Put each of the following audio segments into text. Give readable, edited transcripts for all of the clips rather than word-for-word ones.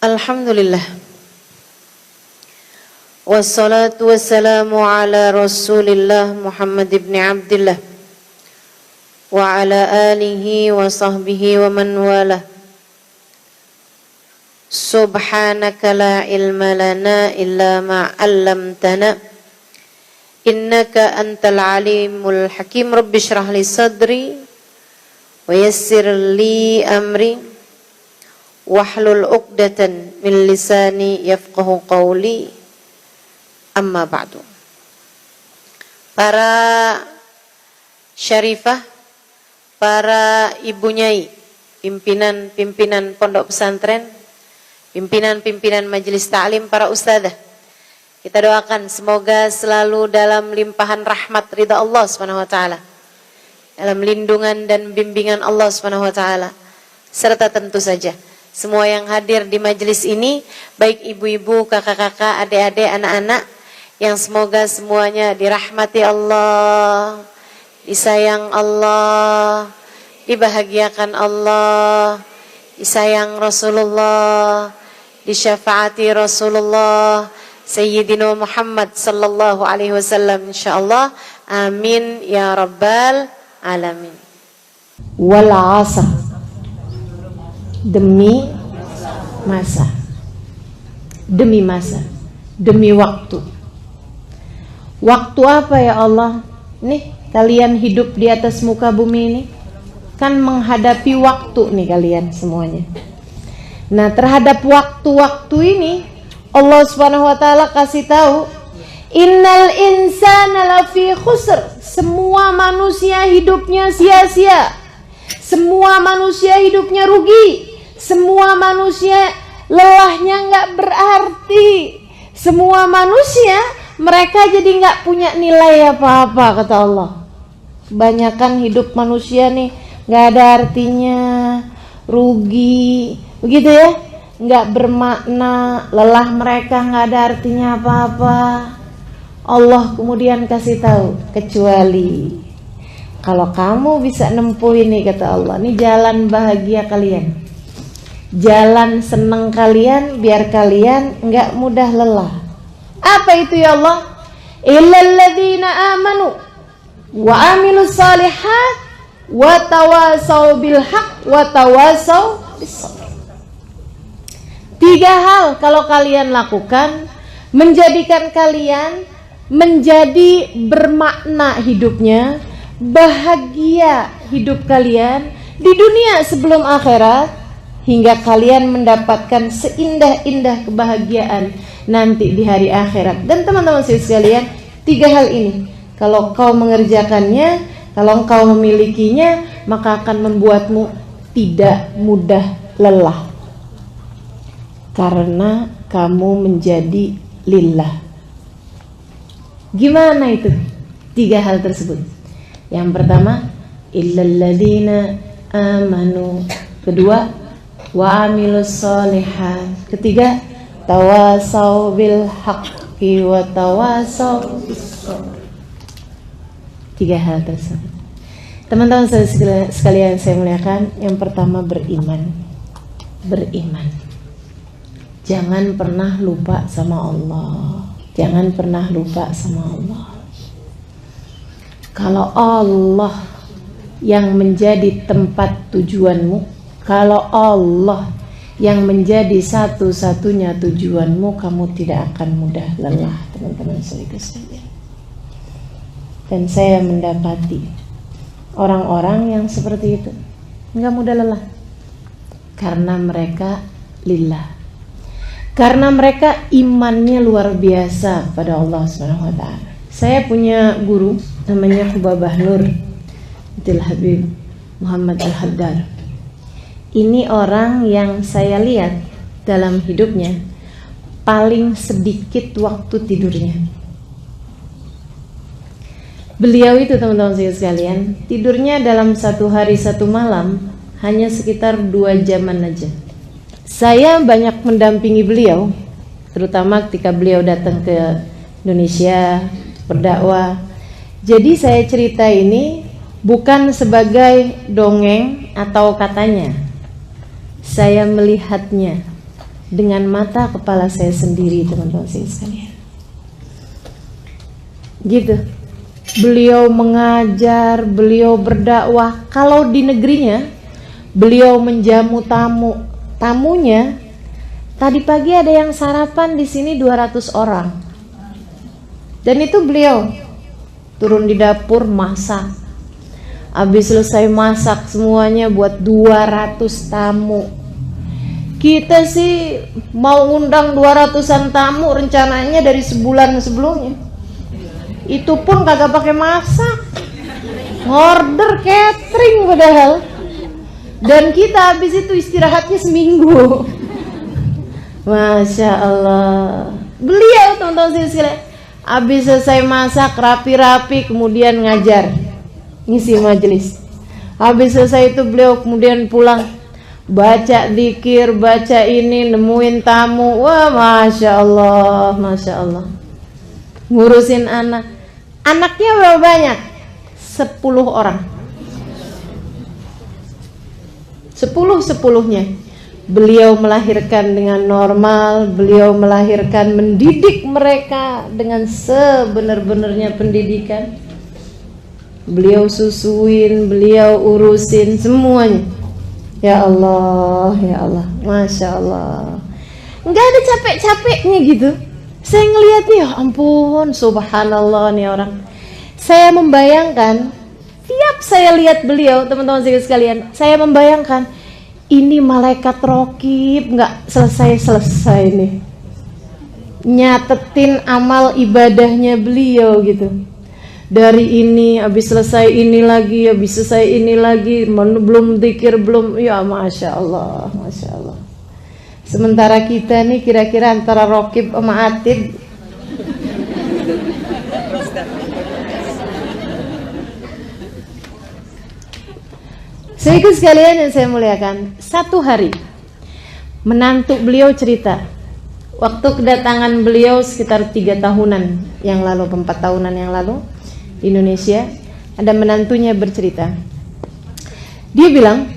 Alhamdulillah. Wassalatu wassalamu ala Rasulillah Muhammad ibn Abdillah wa ala alihi wa sahbihi wa man walah. Subhanaka la ilma lana illa ma 'allamtana innaka antal alimul hakim. Rabbi shrah li sadri wa yassir li amri wahlul 'uqdatan min lisani yafqahu qawli. Amma ba'du. Para syarifah, para ibu nyai, pimpinan pondok pesantren, pimpinan majelis ta'lim, para ustadzah, kita doakan semoga selalu dalam limpahan rahmat ridha Allah Subhanahu wa taala, dalam lindungan dan bimbingan Allah Subhanahu wa taala, serta tentu saja semua yang hadir di majelis ini, baik ibu-ibu, kakak-kakak, adik-adik, anak-anak, yang semoga semuanya dirahmati Allah, disayang Allah, dibahagiakan Allah, disayang Rasulullah, disyafaati Rasulullah Sayyidina Muhammad sallallahu alaihi wasallam insyaallah. Amin ya rabbal alamin. Wal 'asr, demi masa, demi waktu. Waktu apa ya Allah? Nih kalian hidup di atas muka bumi ini kan menghadapi waktu nih kalian semuanya. Nah, terhadap waktu-waktu ini Allah Subhanahu wa taala kasih tahu, innal insana lafi khusr. Semua manusia hidupnya sia-sia. Semua manusia hidupnya rugi. Semua manusia lelahnya nggak berarti. Semua manusia mereka jadi nggak punya nilai apa-apa, kata Allah. Kebanyakan hidup manusia nih nggak ada artinya, rugi, begitu ya, nggak bermakna, lelah mereka nggak ada artinya apa-apa. Allah kemudian kasih tahu, kecuali kalau kamu bisa nempuh ini, kata Allah, ini jalan bahagia kalian, jalan seneng kalian, biar kalian nggak mudah lelah. Apa itu ya Allah? Illal ladzina amanu wa amilus shalihat wa tawasau bil haq wa tawasau bis sabr. 3 hal kalau kalian lakukan, menjadikan kalian menjadi bermakna hidupnya, bahagia hidup kalian di dunia sebelum akhirat, hingga kalian mendapatkan seindah-indah kebahagiaan nanti di hari akhirat. Dan teman-teman sekalian, 3 hal ini kalau kau mengerjakannya, kalau engkau memilikinya, maka akan membuatmu tidak mudah lelah, karena kamu menjadi lillah. Gimana itu 3 hal tersebut? Yang pertama, illal ladzina amanu. Kedua, wa amilus sholihat. Ketiga, tawasau bil haqqi wa tawasau bis sabr. 3 hal tersebut. Teman-teman sekalian saya muliakan, yang pertama beriman. Jangan pernah lupa sama Allah. Jangan pernah lupa sama Allah. Kalau Allah yang menjadi tempat tujuanmu, kalau Allah yang menjadi satu-satunya tujuanmu, kamu tidak akan mudah lelah, teman-teman sekalian. Dan saya mendapati orang-orang yang seperti itu enggak mudah lelah, karena mereka lillah, karena mereka imannya luar biasa pada Allah Subhanahu wa taala. Saya punya guru namanya Khubabah Nur Abdul Habib Muhammad Al-Haddar. Ini orang yang saya lihat dalam hidupnya paling sedikit waktu tidurnya. Beliau itu, teman-teman sekalian, tidurnya dalam 1 hari 1 malam hanya sekitar 2 jaman aja. Saya banyak mendampingi beliau, terutama ketika beliau datang ke Indonesia berdakwah. Jadi saya cerita ini bukan sebagai dongeng atau katanya, saya melihatnya dengan mata kepala saya sendiri, teman-teman saya sekalian. Gitu. Beliau mengajar, beliau berdakwah. Kalau di negerinya, beliau menjamu tamunya. Tadi pagi ada yang sarapan di sini 200 orang. Dan itu beliau turun di dapur masak. Habis selesai masak semuanya buat 200 tamu. Kita sih mau ngundang 200-an tamu rencananya dari sebulan sebelumnya. Itu pun kagak pakai masak, ngorder catering padahal. Dan kita habis itu istirahatnya seminggu. Masya Allah. Beliau teman-teman sekalian, habis selesai masak rapi-rapi kemudian ngajar, ngisi majelis. Habis selesai itu beliau kemudian pulang, baca dzikir, baca ini, nemuin tamu. Wah, Masya Allah, Masya Allah. Ngurusin anak. Anaknya berapa banyak? 10 orang. 10-10-nya. Beliau melahirkan dengan normal, beliau melahirkan, mendidik mereka dengan sebenar-benarnya pendidikan. Beliau susuin, beliau urusin semuanya. Ya Allah, ya Allah, Masya Allah. Nggak ada capek-capeknya gitu. Saya ngelihatnya, ya ampun, subhanallah nih orang. Saya membayangkan, tiap saya lihat beliau, teman-teman sekalian, saya membayangkan ini malaikat rokib nggak selesai-selesai nih, nyatetin amal ibadahnya beliau gitu. Dari ini, habis selesai ini lagi, habis selesai ini lagi, belum dzikir, belum, ya Masya Allah, Masya Allah. Sementara kita nih kira-kira antara rokib sama atid. Saya ikut sekalian yang saya muliakan. Satu hari menantu beliau cerita, waktu kedatangan beliau sekitar 3 tahunan yang lalu, 4 tahunan yang lalu di Indonesia, ada menantunya bercerita. Dia bilang,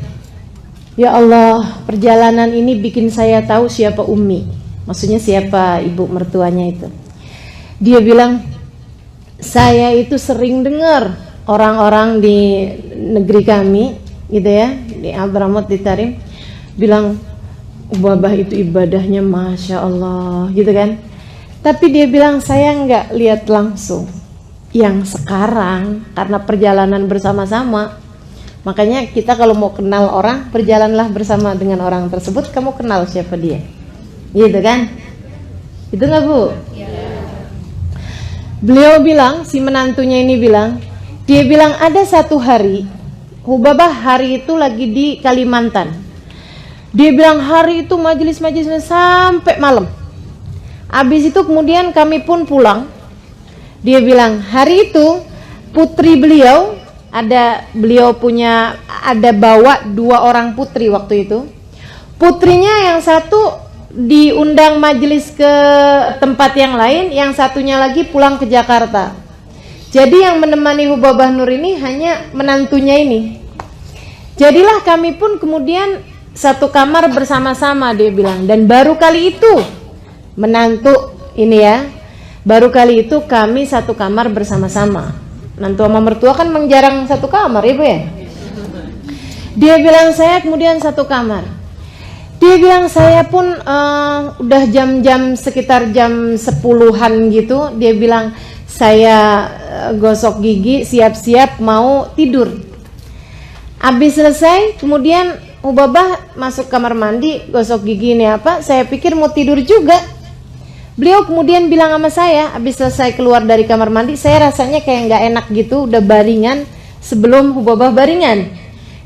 ya Allah, perjalanan ini bikin saya tahu siapa Umi. Maksudnya siapa ibu mertuanya itu. Dia bilang, saya itu sering dengar orang-orang di negeri kami gitu ya, di Abramut, di Tarim, bilang babah itu ibadahnya Masya Allah gitu kan. Tapi dia bilang saya nggak lihat langsung. Yang sekarang karena perjalanan bersama-sama, makanya kita kalau mau kenal orang, berjalanlah bersama dengan orang tersebut, kamu kenal siapa dia, gitu kan? Itu nggak Bu? Ya. Beliau bilang, si menantunya ini bilang, dia bilang ada satu hari, Hubabah hari itu lagi di Kalimantan. Dia bilang hari itu majelis-majelisnya sampai malam. Habis itu kemudian kami pun pulang. Dia bilang hari itu putri beliau, beliau ada bawa 2 orang putri waktu itu. Putrinya yang satu diundang majelis ke tempat yang lain, yang satunya lagi pulang ke Jakarta. Jadi yang menemani Hubabah Nur ini hanya menantunya ini. Jadilah kami pun kemudian satu kamar bersama-sama, dia bilang. Dan baru kali itu menantu ini ya, baru kali itu kami satu kamar bersama-sama. Menantu sama mertua kan jarang satu kamar ya Bu ya. Dia bilang saya kemudian satu kamar. Dia bilang saya pun udah jam-jam sekitar jam 10-an gitu. Dia bilang saya gosok gigi, siap-siap mau tidur. Habis selesai, kemudian Hubabah masuk kamar mandi, gosok gigi ini apa, saya pikir mau tidur juga. Beliau kemudian bilang sama saya, habis selesai keluar dari kamar mandi, saya rasanya kayak nggak enak gitu, udah baringan sebelum Hubabah baringan.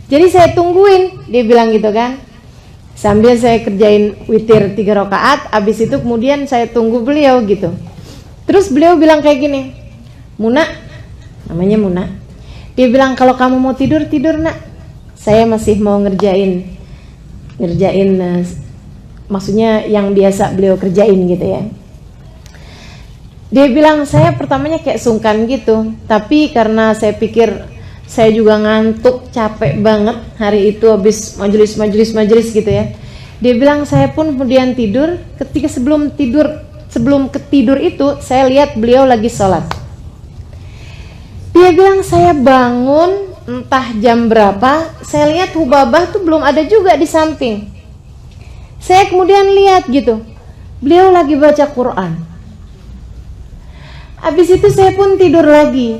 Jadi saya tungguin, dia bilang gitu kan. Sambil saya kerjain witir 3 rakaat, habis itu kemudian saya tunggu beliau gitu. Terus beliau bilang kayak gini, Muna, namanya Muna. Dia bilang kalau kamu mau tidur, tidur nak. Saya masih mau ngerjain maksudnya yang biasa beliau kerjain gitu ya. Dia bilang saya pertamanya kayak sungkan gitu, tapi karena saya pikir saya juga ngantuk, capek banget hari itu habis majelis gitu ya. Dia bilang saya pun kemudian tidur. Ketika sebelum ketidur itu saya lihat beliau lagi sholat. Dia bilang saya bangun entah jam berapa, saya lihat Hubabah tuh belum ada juga di samping. Saya kemudian lihat gitu, beliau lagi baca Quran. Habis itu saya pun tidur lagi.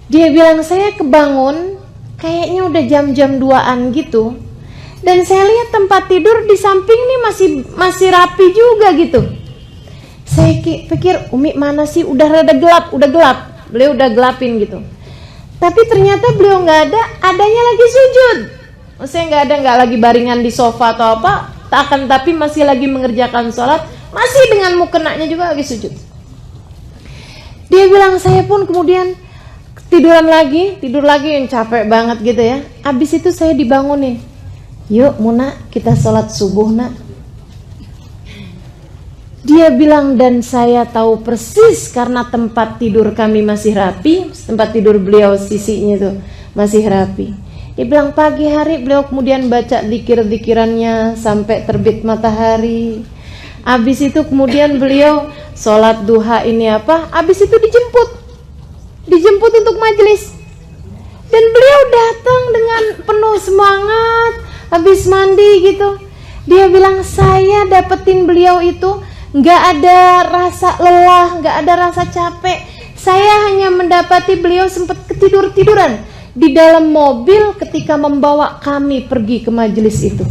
Dia bilang saya kebangun, kayaknya udah jam-jam 2-an gitu. Dan saya lihat tempat tidur di samping nih masih rapi juga gitu. Saya pikir Umi mana sih, udah rada gelap, beliau udah gelapin gitu. Tapi ternyata beliau nggak ada, adanya lagi sujud. Maksudnya nggak lagi baringan di sofa atau apa, tapi masih lagi mengerjakan sholat, masih dengan mukenanya juga lagi sujud. Dia bilang saya pun kemudian tidur lagi yang capek banget gitu ya. Abis itu saya dibangunin, yuk Muna kita sholat subuh nak. Dia bilang dan saya tahu persis karena tempat tidur kami masih rapi, tempat tidur beliau sisinya tuh masih rapi. Dia bilang pagi hari beliau kemudian baca zikir-zikirannya sampai terbit matahari. Habis itu kemudian beliau sholat duha ini apa? Habis itu dijemput untuk majelis. Dan beliau datang dengan penuh semangat, habis mandi gitu. Dia bilang saya dapetin beliau itu nggak ada rasa lelah, nggak ada rasa capek. Saya hanya mendapati beliau sempat ketiduran di dalam mobil ketika membawa kami pergi ke majelis itu.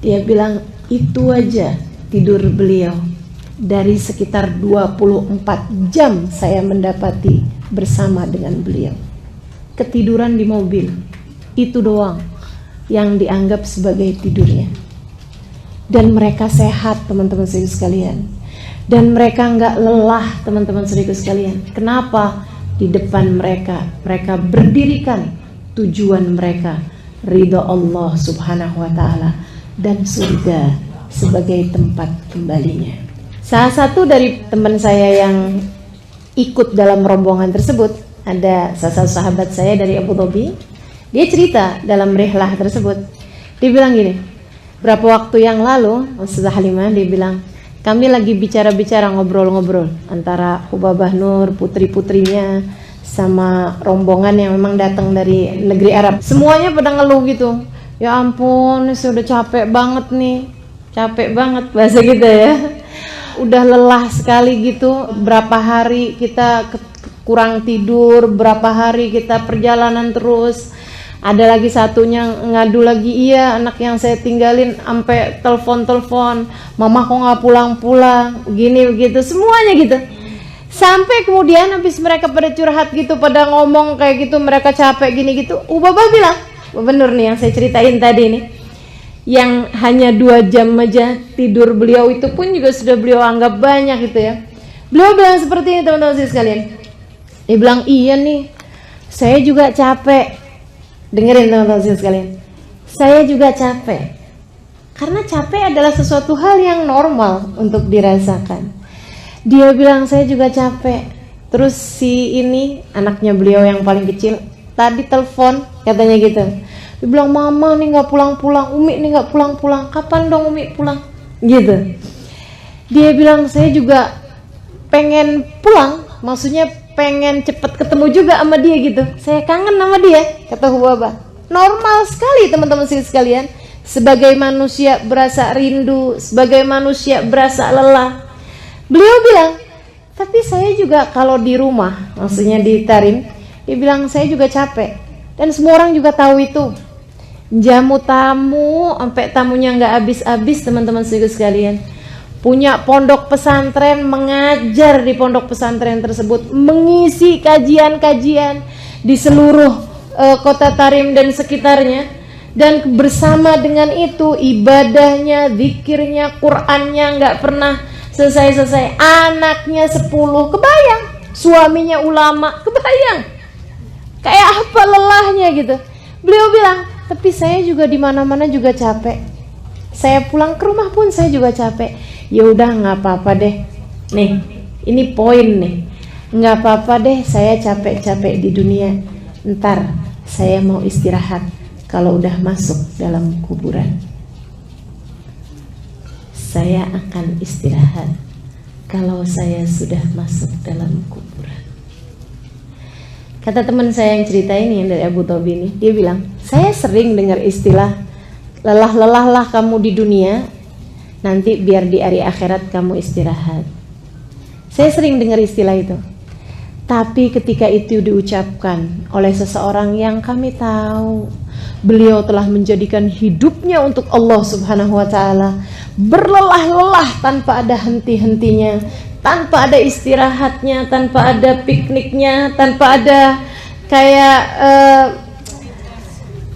Dia bilang itu aja tidur beliau. Dari sekitar 24 jam saya mendapati bersama dengan beliau. Ketiduran di mobil, itu doang yang dianggap sebagai tidurnya. Dan mereka sehat teman-teman saudaraku sekalian. Dan mereka nggak lelah teman-teman saudaraku sekalian. Kenapa? Di depan mereka berdirikan tujuan mereka, ridha Allah subhanahu wa ta'ala dan surga sebagai tempat kembalinya. Salah satu dari teman saya yang ikut dalam rombongan tersebut, ada salah satu sahabat saya dari Abu Dhabi. Dia cerita dalam rihlah tersebut. Dia bilang gini, berapa waktu yang lalu, Ustazah Halimah, dia bilang, kami lagi bicara-bicara, ngobrol-ngobrol antara Hubabah Nur, putri-putrinya, sama rombongan yang memang datang dari negeri Arab. Semuanya pada ngeluh gitu. Ya ampun, saya udah capek banget nih. Capek banget bahasa gitu ya. Udah lelah sekali gitu. Berapa hari kita kurang tidur, berapa hari kita perjalanan terus. Ada lagi satunya ngadu lagi, iya anak yang saya tinggalin sampai telepon, mama kok nggak pulang-pulang, begini begitu, semuanya gitu. Sampai kemudian habis mereka pada curhat gitu, pada ngomong kayak gitu, mereka capek gini gitu. Ubabah bilang, bener nih yang saya ceritain tadi nih, yang hanya 2 jam aja tidur beliau itu pun juga sudah beliau anggap banyak gitu ya. Beliau bilang seperti ini teman-teman sekalian. Dia bilang, iya nih, saya juga capek. Dengerin teman-teman sekalian, saya juga capek. Karena capek adalah sesuatu hal yang normal untuk dirasakan. Dia bilang saya juga capek. Terus si ini anaknya beliau yang paling kecil tadi telepon katanya gitu. Dia bilang mama nih nggak pulang-pulang, Umi nih nggak pulang-pulang. Kapan dong Umi pulang? Gitu. Dia bilang saya juga pengen pulang, maksudnya pengen cepet ketemu juga sama dia gitu. Saya kangen sama dia, kata Hubabah. Normal sekali teman-teman sekalian. Sebagai manusia berasa rindu, sebagai manusia berasa lelah. Beliau bilang, tapi saya juga kalau di rumah, maksudnya di Tarim, dia bilang saya juga capek. Dan semua orang juga tahu itu. Jamu tamu, sampai tamunya nggak habis-habis teman-teman sekalian. Punya pondok pesantren, mengajar di pondok pesantren tersebut, mengisi kajian-kajian di seluruh kota Tarim dan sekitarnya. Dan bersama dengan itu ibadahnya, zikirnya, Qur'annya nggak pernah selesai-selesai. Anaknya 10, kebayang. Suaminya ulama, kebayang. Kayak apa lelahnya gitu. Beliau bilang, tapi saya juga di mana-mana juga capek. Saya pulang ke rumah pun saya juga capek. Ya udah nggak apa-apa deh. Nih, ini poin nih. Nggak apa-apa deh, saya capek-capek di dunia. Ntar saya mau istirahat. kalau udah masuk dalam kuburan. Saya akan istirahat kalau saya sudah masuk dalam kuburan. Kata teman saya yang cerita ini, yang dari Abu Dhabi ini, dia bilang, saya sering dengar istilah lelah-lelahlah kamu di dunia, nanti biar di hari akhirat kamu istirahat. Saya sering dengar istilah itu. Tapi ketika itu diucapkan oleh seseorang yang kami tahu beliau telah menjadikan hidupnya untuk Allah Subhanahu wa Ta'ala, berlelah-lelah tanpa ada henti-hentinya, tanpa ada istirahatnya, tanpa ada pikniknya, tanpa ada kayak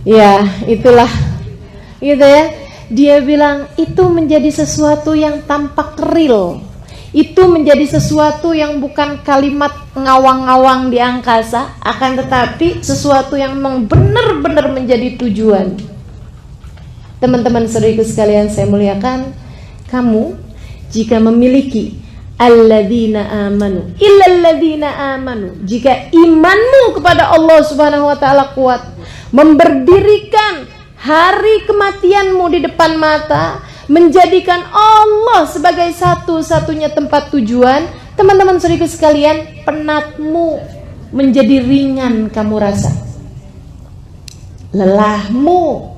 ya itulah gitu ya. Dia bilang itu menjadi sesuatu yang tampak real. Itu menjadi sesuatu yang bukan kalimat ngawang-ngawang di angkasa, akan tetapi sesuatu yang memang benar-benar menjadi tujuan. Teman-teman saudariku sekalian saya muliakan, kamu jika memiliki alladzina amanu illalladzina amanu, jika imanmu kepada Allah Subhanahu wa Ta'ala kuat, memberdirikan hari kematianmu di depan mata, menjadikan Allah sebagai satu-satunya tempat tujuan, teman-teman saudariku sekalian, penatmu menjadi ringan kamu rasa, lelahmu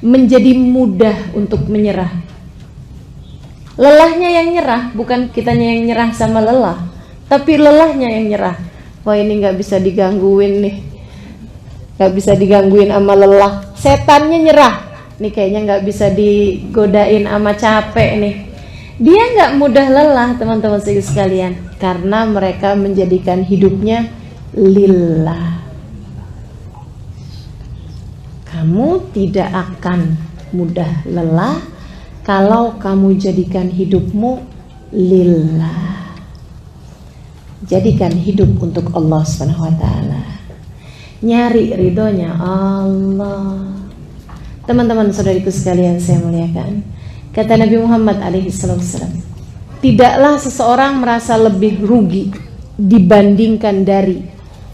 menjadi mudah untuk menyerah. Lelahnya yang nyerah, bukan kitanya yang nyerah sama lelah, tapi lelahnya yang nyerah. Wah, ini gak bisa digangguin nih, gak bisa digangguin sama lelah. Setannya nyerah, nih kayaknya gak bisa digodain sama capek nih. Dia gak mudah lelah, teman-teman sekalian, karena mereka menjadikan hidupnya lillah. Kamu tidak akan mudah lelah kalau kamu jadikan hidupmu lillah. Jadikan hidup untuk Allah Subhanahu wa Ta'ala. Nyari ridhonya Allah. Teman-teman saudariku sekalian saya muliakan, kata Nabi Muhammad alaihissalam, tidaklah seseorang merasa lebih rugi dibandingkan dari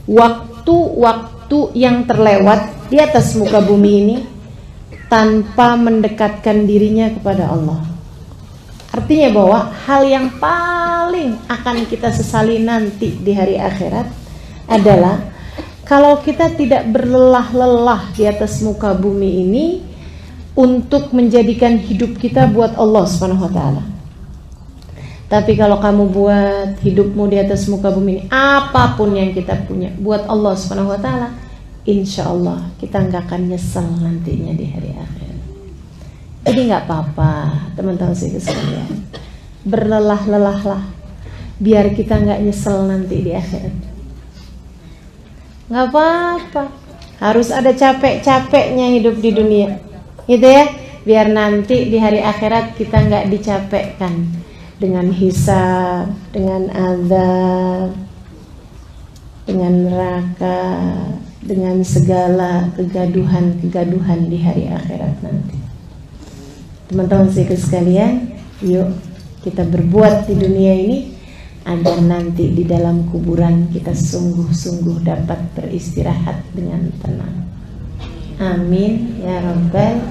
waktu-waktu yang terlewat di atas muka bumi ini tanpa mendekatkan dirinya kepada Allah. Artinya bahwa hal yang paling akan kita sesali nanti di hari akhirat adalah kalau kita tidak berlelah-lelah di atas muka bumi ini untuk menjadikan hidup kita buat Allah Subhanahu wa Ta'ala. Tapi kalau kamu buat hidupmu di atas muka bumi ini, apapun yang kita punya buat Allah Subhanahu wa Ta'ala, insya Allah kita nggak akan nyesel nantinya di hari akhir. Jadi nggak apa-apa teman-teman sekalian, berlelah-lelahlah biar kita nggak nyesel nanti di akhirat. Nggak apa-apa, harus ada capek-capeknya hidup di dunia, gitu ya, biar nanti di hari akhirat kita nggak dicapekkan dengan hisab, dengan azab, dengan neraka, dengan segala kegaduhan di hari akhirat nanti. Teman-teman sekalian, yuk kita berbuat di dunia ini agar nanti di dalam kuburan kita sungguh-sungguh dapat beristirahat dengan tenang. Amin ya rabbal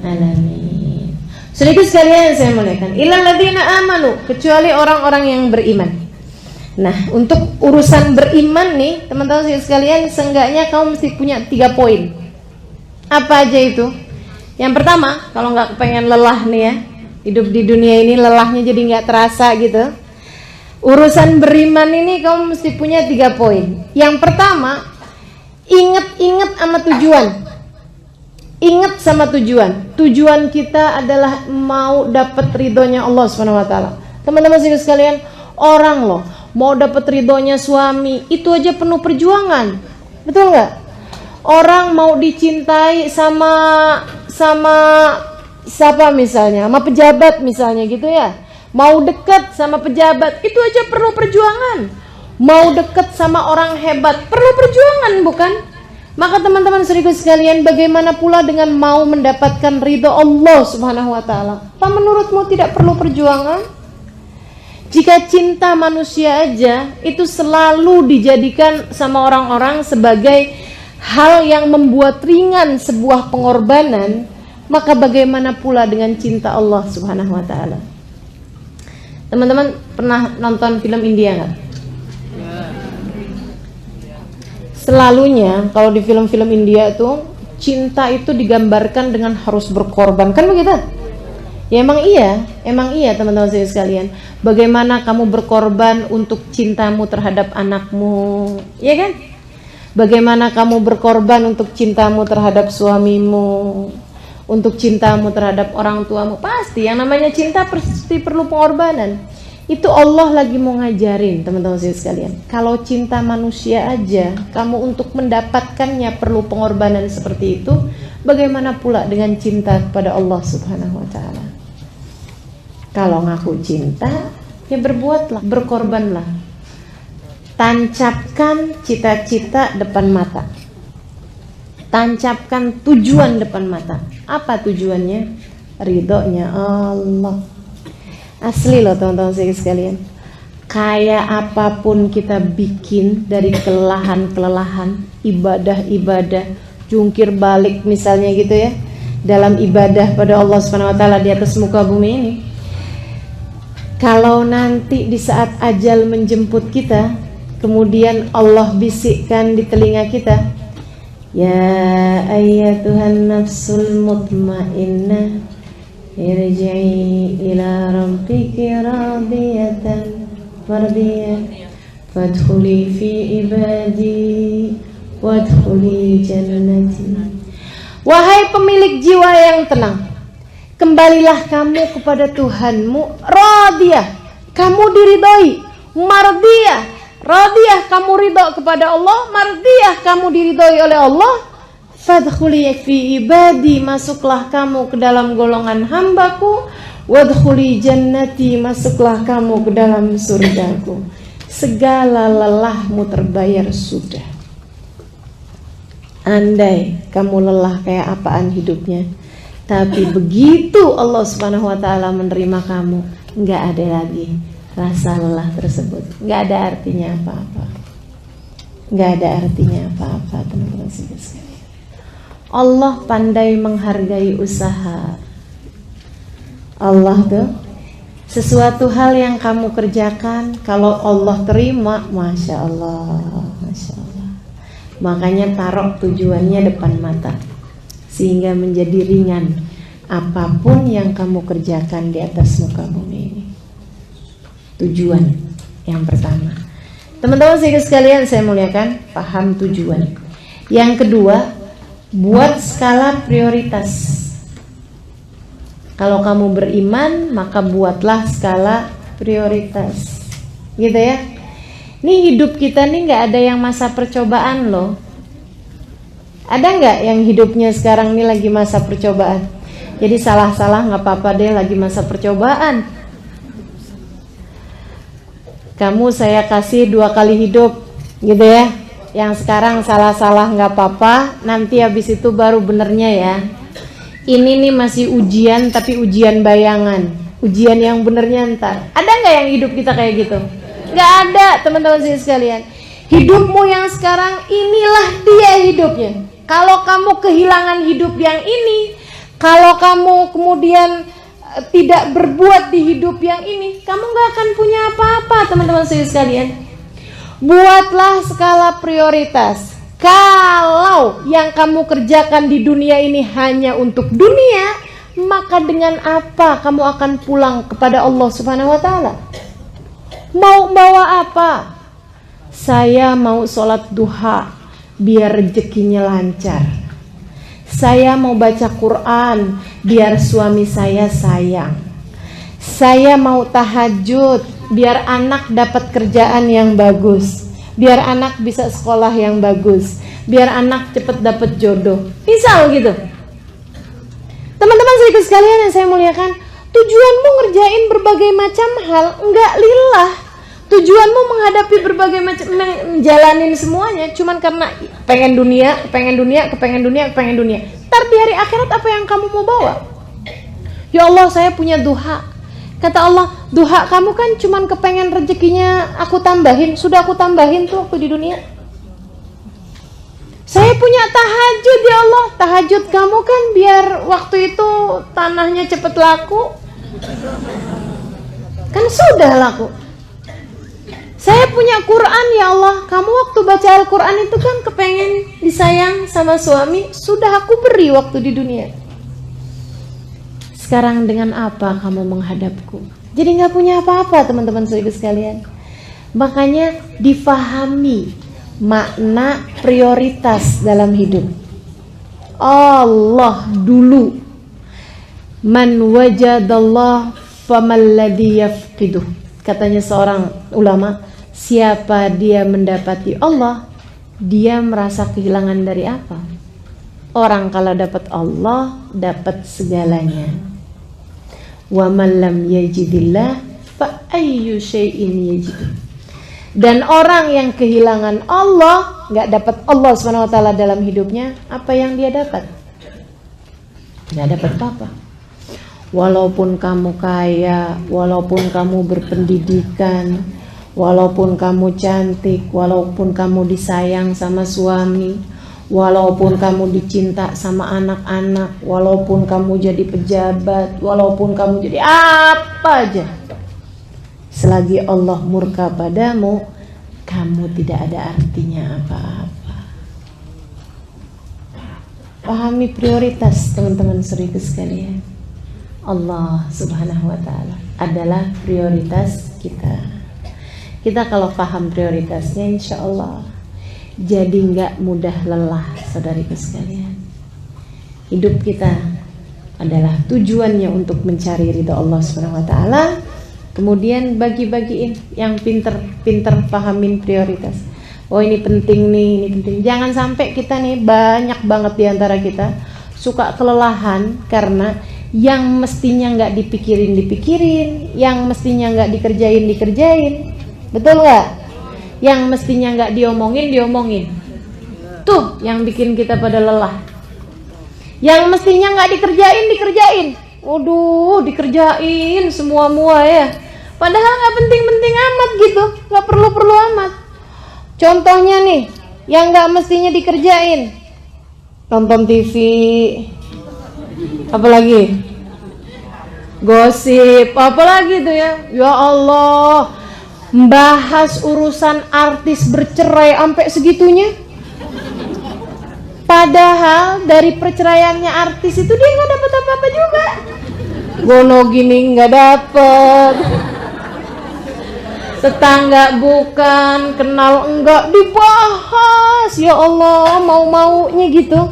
alamin. Saudara sekalian saya muliakan, illal ladzina amanu, kecuali orang-orang yang beriman. Nah, untuk urusan beriman nih, teman-teman sekalian, seenggaknya kamu mesti punya 3 poin. Apa aja itu? Yang pertama, kalau nggak kepengen lelah nih ya, hidup di dunia ini lelahnya jadi nggak terasa gitu. Urusan beriman ini kamu mesti punya 3 poin. Yang pertama, ingat sama tujuan. Ingat sama tujuan. Tujuan kita adalah mau dapat ridhonya Allah Subhanahu wa Ta'ala. Teman-teman sekalian, orang loh mau dapat ridhonya suami itu aja penuh perjuangan, betul nggak? Orang mau dicintai sama siapa misalnya, sama pejabat misalnya gitu ya, mau dekat sama pejabat itu aja perlu perjuangan. Mau dekat sama orang hebat perlu perjuangan, bukan? Maka teman-teman saudaraku sekalian, bagaimana pula dengan mau mendapatkan ridho Allah Subhanahu wa Ta'ala? Apa menurutmu tidak perlu perjuangan? Jika cinta manusia aja itu selalu dijadikan sama orang-orang sebagai hal yang membuat ringan sebuah pengorbanan, maka bagaimana pula dengan cinta Allah Subhanahu wa taala? Teman-teman pernah nonton film India nggak? Selalunya kalau di film-film India itu cinta itu digambarkan dengan harus berkorban, kan begitu? Ya emang iya teman-teman sekalian. Bagaimana kamu berkorban untuk cintamu terhadap anakmu, ya kan? Bagaimana kamu berkorban untuk cintamu terhadap suamimu, untuk cintamu terhadap orang tuamu. Pasti yang namanya cinta pasti perlu pengorbanan. Itu Allah lagi mau ngajarin teman-teman sekalian. Kalau cinta manusia aja kamu untuk mendapatkannya perlu pengorbanan seperti itu, bagaimana pula dengan cinta kepada Allah Subhanahu wa taala? Kalau ngaku cinta, ya berbuatlah, berkorbanlah. Tancapkan cita-cita depan mata. Tancapkan tujuan depan mata. Apa tujuannya? Ridhonya Allah. Asli loh teman-teman sekalian. Kayak apapun kita bikin dari kelelahan-kelelahan, ibadah-ibadah, jungkir balik misalnya gitu ya, dalam ibadah pada Allah Subhanahu wa taala di atas muka bumi ini. Kalau nanti di saat ajal menjemput kita, kemudian Allah bisikkan di telinga kita, ya ayyatuhan nafsul mutmainnah, irji'i ila rabbiki radiyatan mardiyah, fadkhuli fi ibadi wadkhuli jannati. Wahai pemilik jiwa yang tenang, kembalilah kamu kepada Tuhanmu, radiyah, kamu diridhoi, mardiyah, radiyah, kamu ridho kepada Allah, mardiyah, kamu diridhoi oleh Allah. Fadkhuli fi ibadi, masuklah kamu ke dalam golongan hambaku, wadkhuli jannati, masuklah kamu ke dalam surgaku. Segala lelahmu terbayar sudah. Andai kamu lelah kayak apaan hidupnya, tapi begitu Allah Subhanahu wa taala menerima kamu, nggak ada lagi rasa lelah tersebut, nggak ada artinya apa-apa, nggak ada artinya apa-apa teman-teman sekalian. Allah pandai menghargai usaha. Allah tuh sesuatu hal yang kamu kerjakan, kalau Allah terima, masya Allah, masya Allah. Makanya taruh tujuannya depan mata, sehingga menjadi ringan apapun yang kamu kerjakan di atas muka bumi ini. Tujuan yang pertama, teman-teman sekalian saya muliakan, paham tujuan. Yang kedua, buat skala prioritas. Kalau kamu beriman, maka buatlah skala prioritas, gitu ya. Nih hidup kita nih nggak ada yang masa percobaan loh. Ada nggak yang hidupnya sekarang ini lagi masa percobaan? Jadi salah-salah nggak apa-apa deh, lagi masa percobaan. Kamu saya kasih 2 kali hidup, gitu ya. Yang sekarang salah-salah nggak apa-apa, nanti habis itu baru benernya ya. Ini nih masih ujian, tapi ujian bayangan. Ujian yang benernya ntar. Ada nggak yang hidup kita kayak gitu? Nggak ada teman-teman sekalian. Hidupmu yang sekarang inilah dia hidupnya. Kalau kamu kehilangan hidup yang ini, kalau kamu kemudian tidak berbuat di hidup yang ini, kamu gak akan punya apa-apa teman-teman sekalian. Buatlah skala prioritas. Kalau yang kamu kerjakan di dunia ini hanya untuk dunia, maka dengan apa kamu akan pulang kepada Allah Subhanahu wa taala? Mau bawa apa? Saya mau sholat duha biar rezekinya lancar. Saya mau baca Quran biar suami saya sayang. Saya mau tahajud biar anak dapat kerjaan yang bagus, biar anak bisa sekolah yang bagus, biar anak cepat dapat jodoh. Misal gitu. Teman-teman sekalian yang saya muliakan, tujuanmu ngerjain berbagai macam hal enggak lillah. Tujuanmu menghadapi berbagai macam, menjalanin semuanya cuman karena pengen dunia. Ntar di hari akhirat apa yang kamu mau bawa? Ya Allah, saya punya duha. Kata Allah, duha kamu kan cuman kepengen rezekinya aku tambahin. Sudah aku tambahin tuh waktu di dunia. Saya punya tahajud ya Allah. Tahajud kamu kan biar waktu itu tanahnya cepet laku. Kan sudah laku. Saya punya Quran ya Allah. Kamu waktu baca Al-Quran itu kan kepengen disayang sama suami. Sudah aku beri waktu di dunia. Sekarang dengan apa kamu menghadapku? Jadi gak punya apa-apa teman-teman saudara sekalian. Makanya difahami makna prioritas dalam hidup. Allah dulu. Man wajadallah famalladhi yafqiduh. Katanya seorang ulama, siapa dia mendapati Allah, dia merasa kehilangan dari apa? Orang kalau dapat Allah, dapat segalanya. Wa man lam yajidillah fa ayyu syai'in yajidu. Dan orang yang kehilangan Allah, nggak dapat Allah SWT dalam hidupnya, apa yang dia dapat? Nggak dapat apa-apa. Walaupun kamu kaya, walaupun kamu berpendidikan, walaupun kamu cantik, walaupun kamu disayang sama suami, walaupun kamu dicinta sama anak-anak, walaupun kamu jadi pejabat, walaupun kamu jadi apa aja, selagi Allah murka padamu, kamu tidak ada artinya apa-apa. Pahami prioritas teman-teman saudara sekalian. Allah Subhanahu wa ta'ala adalah prioritas kita. Kita kalau paham prioritasnya, insya Allah jadi nggak mudah lelah saudariku sekalian. Hidup kita adalah tujuannya untuk mencari ridha Allah Subhanahu wa ta'ala. Kemudian bagi-bagiin yang pinter pahamin prioritas. Oh ini penting nih, ini penting. Jangan sampai kita nih, banyak banget diantara kita suka kelelahan karena yang mestinya nggak dipikirin, yang mestinya nggak dikerjain. Betul nggak? Yang mestinya nggak diomongin. Tuh yang bikin kita pada lelah. Yang mestinya nggak dikerjain. Waduh, dikerjain semua ya. Padahal nggak penting-penting amat gitu, nggak perlu-perlu amat. Contohnya nih, yang nggak mestinya dikerjain, nonton TV, apalagi gosip, apalagi tuh ya. Ya Allah, membahas urusan artis bercerai sampai segitunya. Padahal dari perceraiannya artis itu dia nggak dapat apa-apa juga. Gono gini nggak dapet, tetangga bukan, kenal enggak, dibahas. Ya Allah, mau-maunya gitu.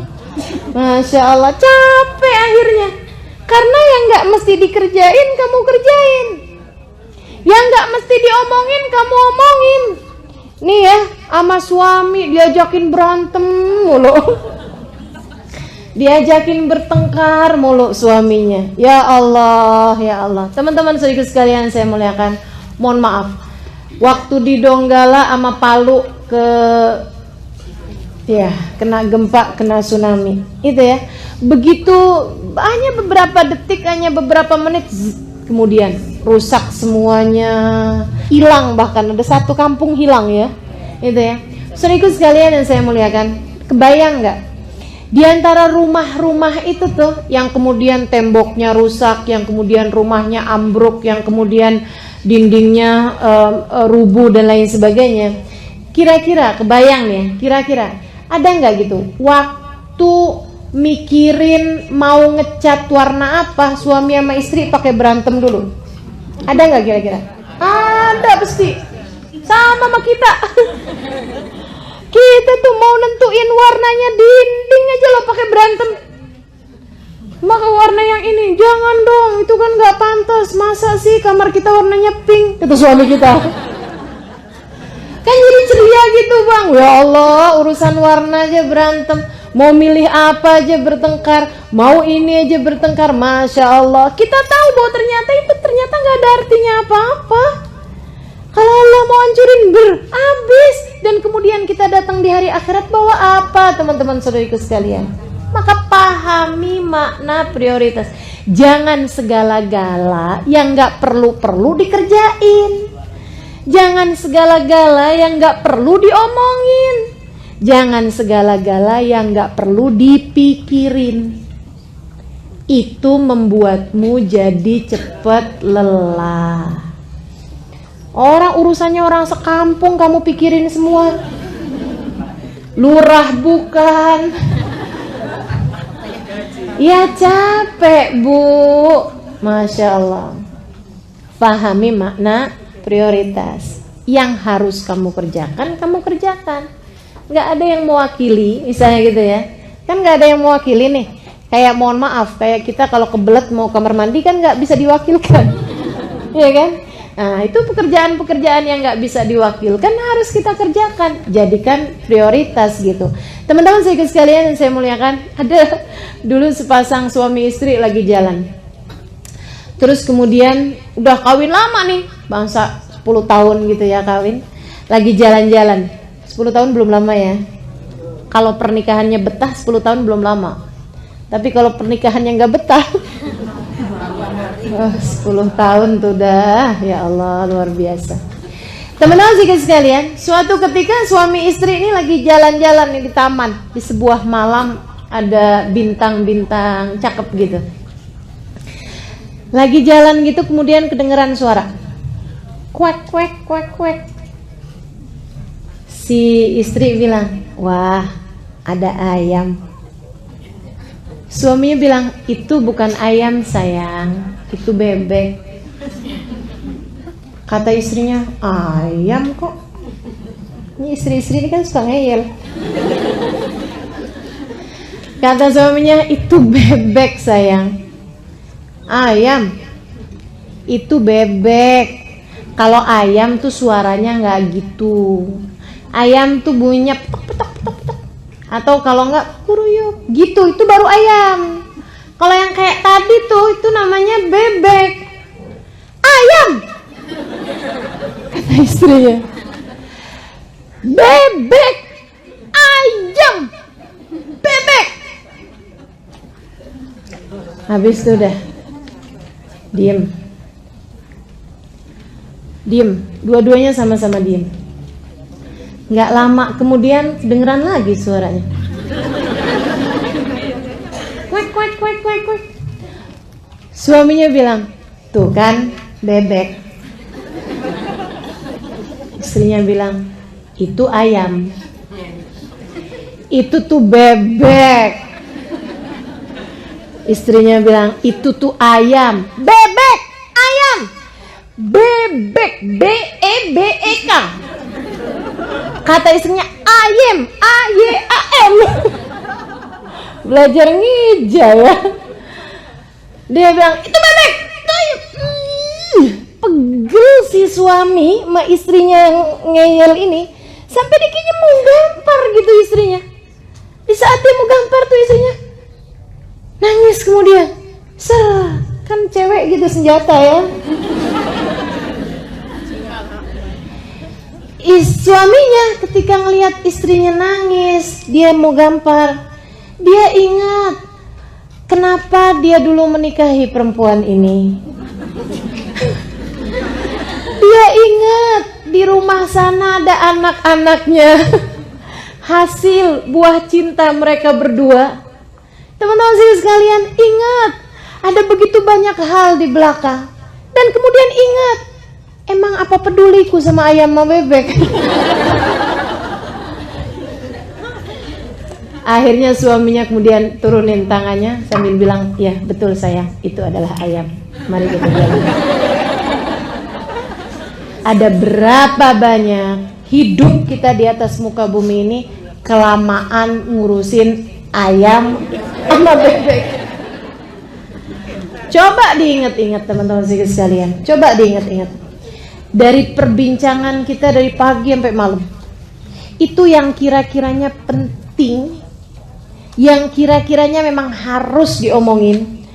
Masya Allah, capek akhirnya. Karena yang nggak mesti dikerjain kamu kerjain, yang nggak mesti diomongin kamu omongin. Nih ya, sama suami diajakin berantem mulu, diajakin bertengkar mulu suaminya. Ya Allah, ya Allah. Teman-teman saudara sekalian saya muliakan, mohon maaf, waktu di Donggala sama Palu kena gempa, kena tsunami itu ya, begitu hanya beberapa detik, hanya beberapa menit, kemudian rusak semuanya, hilang, bahkan ada satu kampung hilang ya, itu ya. Saudaraku sekalian yang saya muliakan, kebayang nggak di antara rumah-rumah itu tuh yang kemudian temboknya rusak, yang kemudian rumahnya ambruk, yang kemudian dindingnya rubuh dan lain sebagainya. Kira-kira kebayang nih, kira-kira ada nggak gitu waktu mikirin mau ngecat warna apa, suami sama istri pakai berantem dulu? Ada nggak kira-kira? Ada pasti. Sama kita. Kita tuh mau nentuin warnanya dinding aja lo pakai berantem. Maka warna yang ini, jangan dong, itu kan nggak pantas. Masa sih kamar kita warnanya pink? Kata suami kita. Kan jadi ceria gitu bang. Ya Allah, urusan warna aja berantem. Mau milih apa aja bertengkar, mau ini aja bertengkar. Masya Allah, kita tahu bahwa ternyata nggak ada artinya apa-apa. Kalau Allah mau hancurin habis. Dan kemudian kita datang di hari akhirat bawa apa, teman-teman saudariku sekalian? Maka pahami makna prioritas. Jangan segala-gala yang nggak perlu dikerjain. Jangan segala-gala yang nggak perlu diomongin. Jangan segala-gala yang gak perlu dipikirin. Itu membuatmu jadi cepet lelah. Orang urusannya orang sekampung kamu pikirin semua. Lurah bukan. Ya capek bu. Masya Allah. Pahami makna prioritas. Yang harus kamu kerjakan, kamu kerjakan. Gak ada yang mewakili, misalnya gitu ya. Kan gak ada yang mewakili nih. Kayak mohon maaf, kayak kita kalau kebelet mau kamar mandi kan gak bisa diwakilkan. Iya kan? Nah itu pekerjaan-pekerjaan yang gak bisa diwakilkan harus kita kerjakan. Jadikan prioritas gitu. Teman-teman saya sekalian yang saya muliakan, ada dulu sepasang suami istri lagi jalan. Terus kemudian udah kawin lama nih, bangsa 10 tahun gitu ya kawin. Lagi jalan-jalan. 10 tahun belum lama ya. Kalau pernikahannya betah 10 tahun belum lama. Tapi kalau pernikahannya gak betah 10 tahun tuh dah. Ya Allah luar biasa. Teman-teman sekalian, suatu ketika suami istri ini lagi jalan-jalan di taman. Di sebuah malam ada bintang-bintang cakep gitu. Lagi jalan gitu kemudian kedengeran suara kuek kuek kuek kuek. Si istri bilang, wah ada ayam. Suaminya bilang, itu bukan ayam sayang, itu bebek. Kata istrinya, ayam kok. Ini istri-istri ini kan suka ngeyel. Kata suaminya, itu bebek sayang. Ayam, itu bebek. Kalau ayam tuh suaranya nggak gitu. Ayam tuh bunyinya petok petok petok petok. Atau kalau nggak kuruyuk gitu, itu baru ayam. Kalau yang kayak tadi tuh itu namanya bebek. Ayam, kata istrinya. Bebek, ayam, bebek. Habis itu udah diem. Dua-duanya sama-sama diem. Nggak lama kemudian kedengeran lagi suaranya. Kuek kuek kuek kuek kuek. Suaminya bilang, tuh kan bebek. Istrinya bilang, itu ayam. Itu tuh bebek. Istrinya bilang, itu tuh ayam. Bebek, ayam. Bebek, B-E-B-E-K. Kata istrinya, ayam, A-Y-A-M. Belajar ngija ya. Dia bilang, itu bebek, itu ayam. Pegel si suami sama istrinya yang ngeyel ini. Sampai dia kayaknya mau gampar gitu istrinya. Di saat dia mau gampar tuh istrinya nangis kemudian. Kan cewek gitu senjata ya. Suaminya ketika ngelihat istrinya nangis, dia mau gampar, dia ingat kenapa dia dulu menikahi perempuan ini. Dia ingat di rumah sana ada anak-anaknya, hasil buah cinta mereka berdua. Teman-teman sekalian, ingat ada begitu banyak hal di belakang. Dan kemudian ingat, emang apa peduliku sama ayam sama bebek? Akhirnya suaminya kemudian turunin tangannya sambil bilang, ya betul sayang, itu adalah ayam. Mari kita jalan. Ada berapa banyak hidup kita di atas muka bumi ini kelamaan ngurusin ayam sama bebek. Coba diingat-ingat teman-teman sekalian. Coba diingat-ingat. Dari perbincangan kita dari pagi sampai malam, itu yang kira-kiranya penting, yang kira-kiranya memang harus diomongin,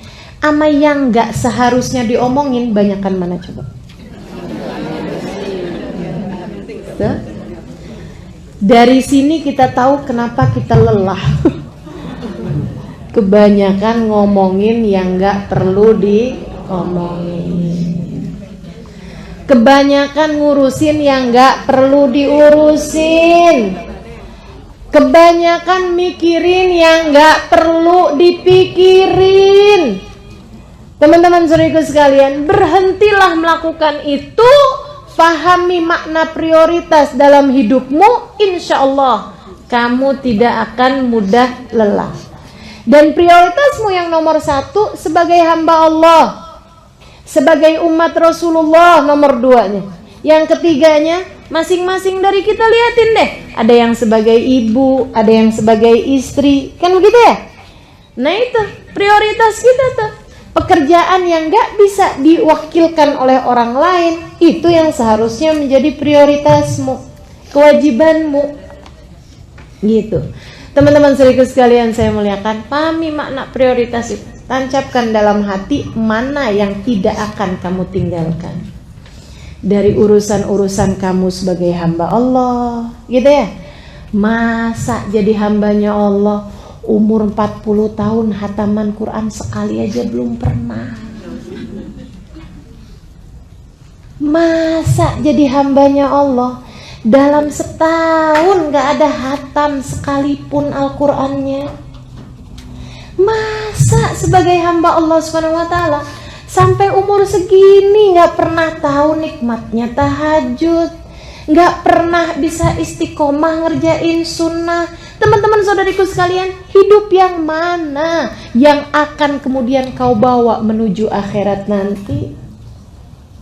sama yang gak seharusnya diomongin, banyakan mana coba? Dari sini kita tahu kenapa kita lelah. Kebanyakan ngomongin yang gak perlu diomongin. Kebanyakan ngurusin yang gak perlu diurusin. Kebanyakan mikirin yang gak perlu dipikirin. Teman-teman saudaraku sekalian, berhentilah melakukan itu. Pahami makna prioritas dalam hidupmu, insya Allah kamu tidak akan mudah lelah. Dan prioritasmu yang nomor satu sebagai hamba Allah, sebagai umat Rasulullah nomor 2-nya. Yang ketiganya, masing-masing dari kita liatin deh. Ada yang sebagai ibu, ada yang sebagai istri, kan begitu ya? Nah itu prioritas kita tuh. Pekerjaan yang gak bisa diwakilkan oleh orang lain, itu yang seharusnya menjadi prioritasmu, kewajibanmu. Gitu. Teman-teman saudaraku sekalian saya muliakan, pahami makna prioritas itu. Tancapkan dalam hati mana yang tidak akan kamu tinggalkan dari urusan-urusan kamu sebagai hamba Allah, gitu ya. Masa jadi hambanya Allah umur 40 tahun hataman Quran sekali aja belum pernah? Masa jadi hambanya Allah dalam setahun gak ada hatam sekalipun Al-Qur'annya? Masa sebagai hamba Allah SWT sampai umur segini gak pernah tahu nikmatnya tahajud, gak pernah bisa istiqomah ngerjain sunnah? Teman-teman saudariku sekalian, hidup yang mana yang akan kemudian kau bawa menuju akhirat nanti?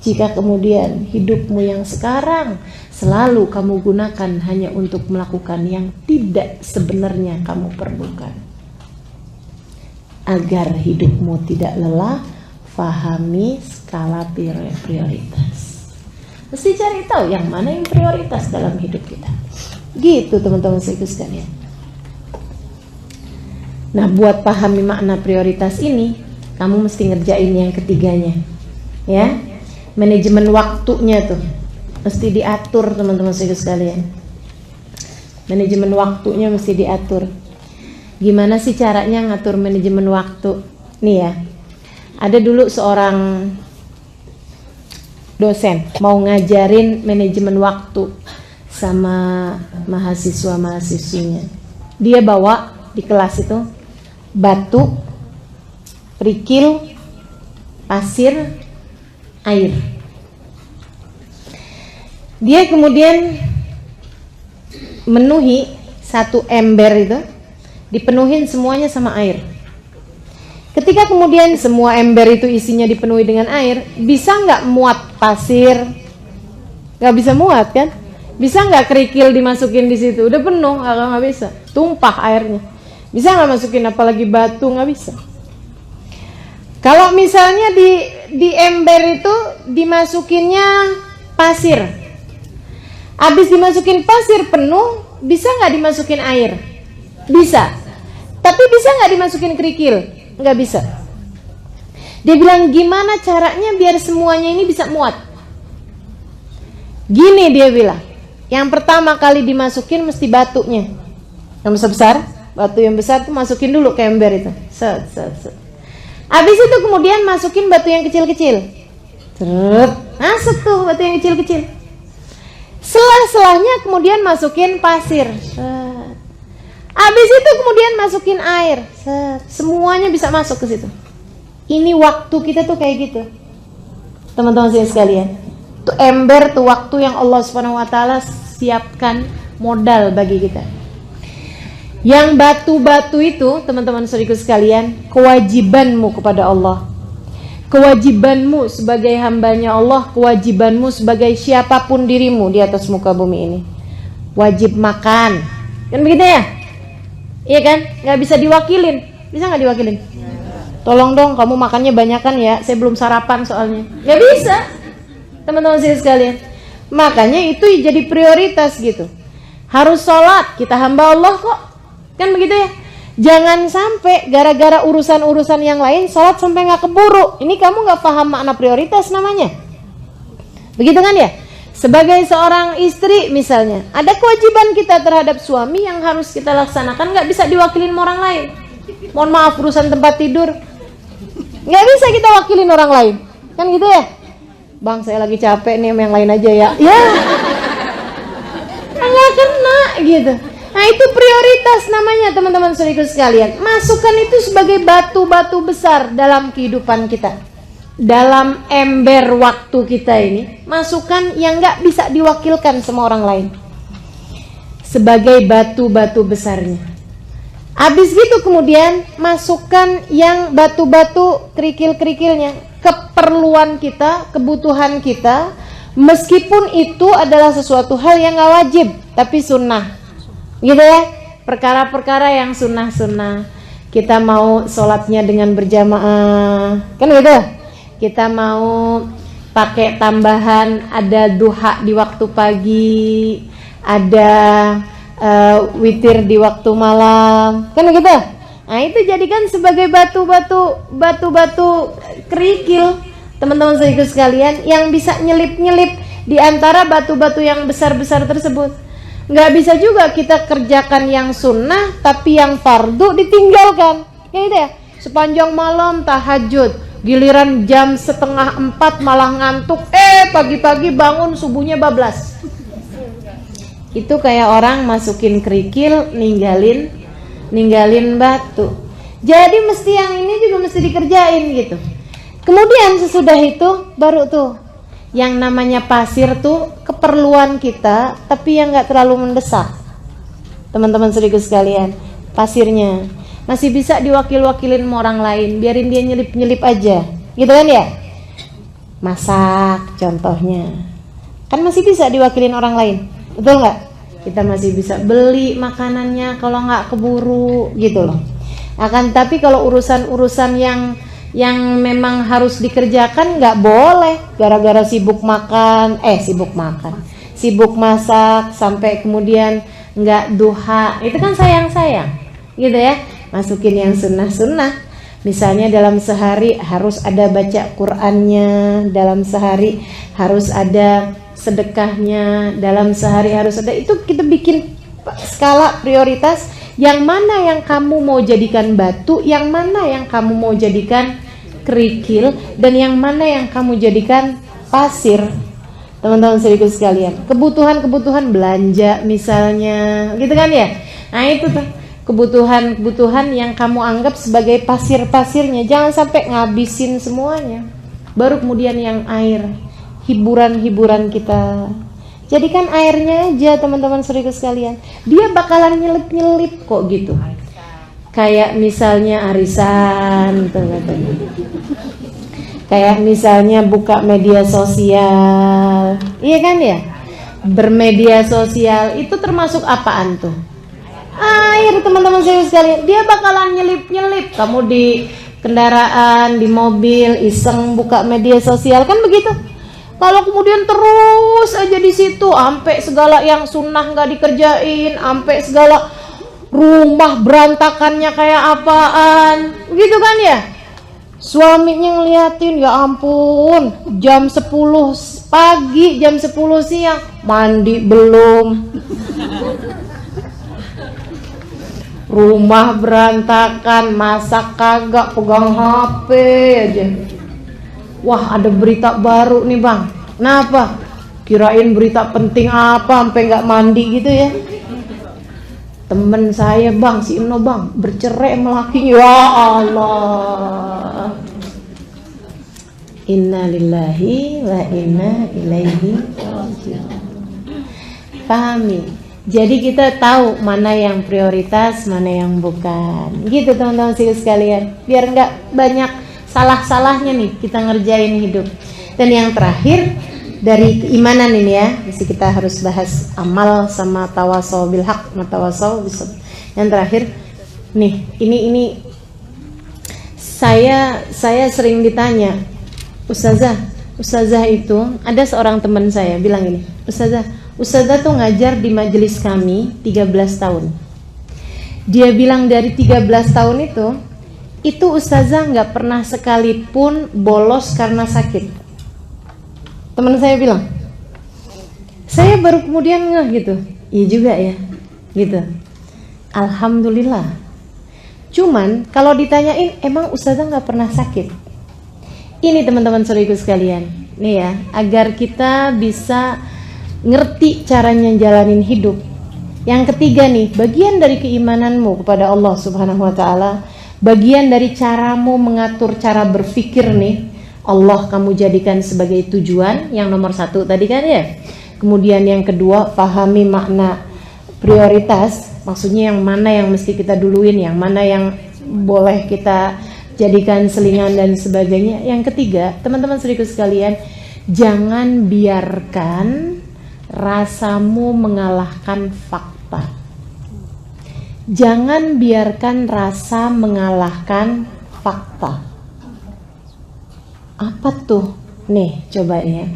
Jika kemudian hidupmu yang sekarang selalu kamu gunakan hanya untuk melakukan yang tidak sebenarnya kamu perlukan. Agar hidupmu tidak lelah, fahami skala prioritas. Mesti cari tahu yang mana yang prioritas dalam hidup kita. Gitu teman-teman sekalian. Nah, buat pahami makna prioritas ini, kamu mesti ngerjain yang ketiganya, ya. Manajemen waktunya tuh mesti diatur, teman-teman sekalian. Manajemen waktunya mesti diatur. Gimana sih caranya ngatur manajemen waktu? Nih ya, ada dulu seorang dosen mau ngajarin manajemen waktu sama mahasiswa-mahasiswinya. Dia bawa di kelas itu batu, kerikil, pasir, air. Dia kemudian menuhi satu ember itu, dipenuhin semuanya sama air. Ketika kemudian semua ember itu isinya dipenuhi dengan air, bisa nggak muat pasir? Nggak bisa muat kan? Bisa nggak kerikil dimasukin di situ? Udah penuh, nggak bisa. Tumpah airnya. Bisa nggak masukin apalagi batu? Nggak bisa. Kalau misalnya di ember itu dimasukinnya pasir, habis dimasukin pasir penuh, bisa nggak dimasukin air? Bisa. Tapi bisa nggak dimasukin kerikil? Nggak bisa. Dia bilang gimana caranya biar semuanya ini bisa muat? Gini dia bilang, yang pertama kali dimasukin mesti batunya yang besar-besar, batu yang besar tuh masukin dulu ke ember itu. Set. Habis itu kemudian masukin batu yang kecil-kecil. Masuk tuh batu yang kecil-kecil. Selah-selahnya kemudian masukin pasir. Habis itu kemudian masukin air. Semuanya bisa masuk ke situ. Ini waktu kita tuh kayak gitu. Teman-teman sekalian. Tuh ember tuh waktu yang Allah Subhanahu wa taala siapkan modal bagi kita. Yang batu-batu itu, teman-teman saudaraku sekalian, kewajibanmu kepada Allah. Kewajibanmu sebagai hambanya Allah, kewajibanmu sebagai siapapun dirimu di atas muka bumi ini. Wajib makan. Kan begitu ya? Iya kan? Gak bisa diwakilin. Bisa gak diwakilin? Tolong dong kamu makannya banyakan ya, saya belum sarapan soalnya. Gak bisa. Teman-teman sekalian. Makanya itu jadi prioritas gitu. Harus sholat, kita hamba Allah kok. Kan begitu ya? Jangan sampai gara-gara urusan-urusan yang lain sholat sampai gak keburu. Ini kamu gak paham makna prioritas namanya. Begitu kan ya? Sebagai seorang istri misalnya, ada kewajiban kita terhadap suami yang harus kita laksanakan, gak bisa diwakilin orang lain. Mohon maaf, urusan tempat tidur gak bisa kita wakilin orang lain. Kan gitu ya? Bang, saya lagi capek nih, yang lain aja ya. Ya, nggak kena gitu. Nah itu prioritas namanya teman-teman saudaraku sekalian. Masukkan itu sebagai batu-batu besar dalam kehidupan kita, dalam ember waktu kita ini. Masukkan yang gak bisa diwakilkan sama orang lain sebagai batu-batu besarnya. Habis gitu kemudian masukkan yang batu-batu kerikil-kerikilnya, keperluan kita, kebutuhan kita, meskipun itu adalah sesuatu hal yang gak wajib tapi sunnah, gitu ya. Perkara-perkara yang sunnah-sunnah, kita mau sholatnya dengan berjamaah, kan gitu. Kita mau pakai tambahan, ada duha di waktu pagi, ada witir di waktu malam, kan gitu. Nah itu jadikan sebagai batu-batu kerikil teman-teman saudaraku sekalian, yang bisa nyelip-nyelip di antara batu-batu yang besar-besar tersebut. Nggak bisa juga kita kerjakan yang sunnah tapi yang fardu ditinggalkan, ya gitu ya. Sepanjang malam tahajud, giliran jam 3:30 malah ngantuk, pagi-pagi bangun subuhnya bablas. Itu kayak orang masukin kerikil, ninggalin batu. Jadi mesti yang ini juga mesti dikerjain gitu. Kemudian sesudah itu baru tuh yang namanya pasir tuh keperluan kita tapi yang gak terlalu mendesak. Teman-teman saudaraku sekalian, pasirnya masih bisa diwakil-wakilin sama orang lain, biarin dia nyelip-nyelip aja, gitu kan ya. Masak contohnya, kan masih bisa diwakilin orang lain, betul nggak? Kita masih bisa beli makanannya kalau nggak keburu, gitu loh. Akan tapi kalau urusan-urusan yang memang harus dikerjakan nggak boleh gara-gara sibuk masak sampai kemudian nggak duha, itu kan sayang, gitu ya. Masukin yang sunnah-sunnah, misalnya dalam sehari harus ada baca Qur'annya, dalam sehari harus ada sedekahnya, dalam sehari harus ada. Itu kita bikin skala prioritas, yang mana yang kamu mau jadikan batu, yang mana yang kamu mau jadikan kerikil, dan yang mana yang kamu jadikan pasir. Teman-teman saudaraku sekalian, kebutuhan belanja misalnya, gitu kan ya. Nah itu tuh kebutuhan yang kamu anggap sebagai pasir-pasirnya, jangan sampai ngabisin semuanya. Baru kemudian yang air, hiburan kita, jadikan airnya aja teman-teman saudaraku sekalian. Dia bakalan nyelip-nyelip kok gitu. Kayak misalnya arisan tuh katanya. Kayak misalnya buka media sosial, iya kan ya? Bermedia sosial itu termasuk apaan tuh? Air teman-teman saya sekalian. Dia bakalan nyelip-nyelip. Kamu di kendaraan, di mobil, iseng buka media sosial, kan begitu. Kalau kemudian terus aja di situ, sampai segala yang sunnah nggak dikerjain, sampai segala rumah berantakannya kayak apaan, gitu kan ya? Suaminya ngeliatin, ya ampun, jam 10 pagi, jam 10 siang, mandi belum. Rumah berantakan, masak kagak, pegang HP aja. Wah, ada berita baru nih bang. Kenapa? Kirain berita penting apa sampai nggak mandi gitu ya. Temen saya bang, si Ino bang, bercerai sama lakinya. Ya Allah. Inna lillahi wa inna ilaihi raji'un. Pahami? Jadi kita tahu mana yang prioritas, mana yang bukan. Gitu teman-teman sekalian. Biar nggak banyak salah-salahnya nih kita ngerjain hidup. Dan yang terakhir dari keimanan ini ya, mesti kita harus bahas amal sama tawasau bil haq, tawasau bis. Yang terakhir nih, ini saya sering ditanya, Ustazah itu ada seorang teman saya bilang gini, Ustazah tuh ngajar di majelis kami 13 tahun. Dia bilang dari 13 tahun itu Ustazah nggak pernah sekalipun bolos karena sakit. Teman saya bilang, saya baru kemudian ngeh gitu, iya juga ya, gitu. Alhamdulillah. Cuman kalau ditanyain, emang Ustazah nggak pernah sakit? Ini teman-teman saudaraku sekalian, nih ya, agar kita bisa ngerti caranya jalanin hidup. Yang ketiga nih, bagian dari keimananmu kepada Allah Subhanahu wa taala, bagian dari caramu mengatur cara berpikir nih, Allah kamu jadikan sebagai tujuan. Yang nomor 1 tadi kan ya. Kemudian yang kedua, pahami makna prioritas, maksudnya yang mana yang mesti kita duluin, yang mana yang boleh kita jadikan selingan dan sebagainya. Yang ketiga, teman-teman saudaraku sekalian, jangan biarkan rasamu mengalahkan fakta. Jangan biarkan rasa mengalahkan fakta. Apa tuh? Nih, coba ya.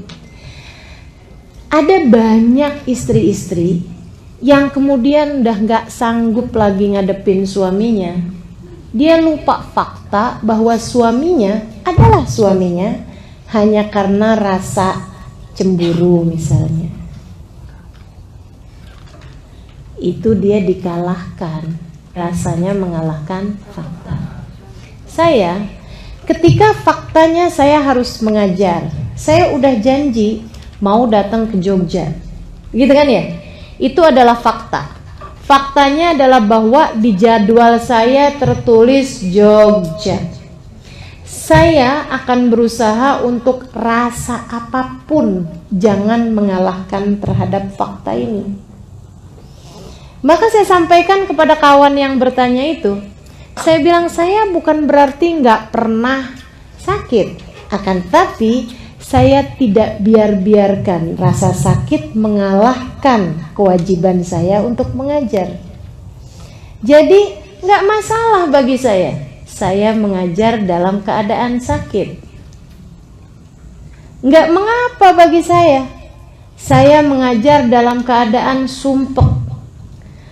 Ada banyak istri-istri yang kemudian udah gak sanggup lagi ngadepin suaminya. Dia lupa fakta bahwa suaminya adalah suaminya hanya karena rasa cemburu misalnya. Itu dia dikalahkan, rasanya mengalahkan fakta. Saya, ketika faktanya saya harus mengajar, saya udah janji mau datang ke Jogja, gitu kan ya? Itu adalah fakta. Faktanya adalah bahwa di jadwal saya tertulis Jogja. Saya akan berusaha untuk rasa apapun jangan mengalahkan terhadap fakta ini. Maka saya sampaikan kepada kawan yang bertanya itu, saya bilang saya bukan berarti nggak pernah sakit, akan tapi saya tidak biarkan rasa sakit mengalahkan kewajiban saya untuk mengajar. Jadi nggak masalah bagi saya mengajar dalam keadaan sakit. Nggak mengapa bagi saya mengajar dalam keadaan sumpek.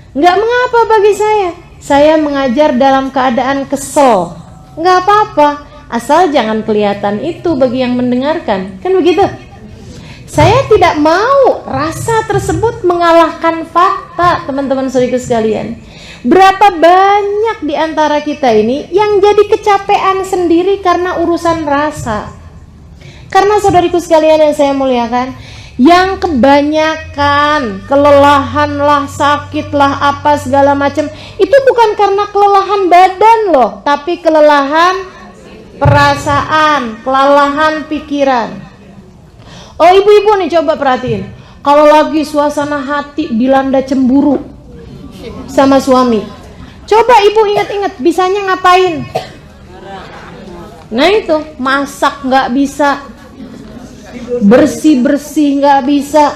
Nggak mengapa bagi saya mengajar dalam keadaan kesel. Nggak apa-apa, asal jangan kelihatan itu bagi yang mendengarkan. Kan begitu? Saya tidak mau rasa tersebut mengalahkan fakta, teman-teman saudaraku sekalian. Berapa banyak di antara kita ini yang jadi kecapean sendiri karena urusan rasa. Karena saudariku sekalian yang saya muliakan, yang kebanyakan kelelahan lah, sakit lah, apa segala macam, itu bukan karena kelelahan badan loh, tapi kelelahan perasaan, kelelahan pikiran. Oh ibu-ibu nih coba perhatiin, kalau lagi suasana hati dilanda cemburu sama suami, coba ibu ingat-ingat bisanya ngapain? Nah itu, masak nggak bisa, bersih-bersih nggak bisa,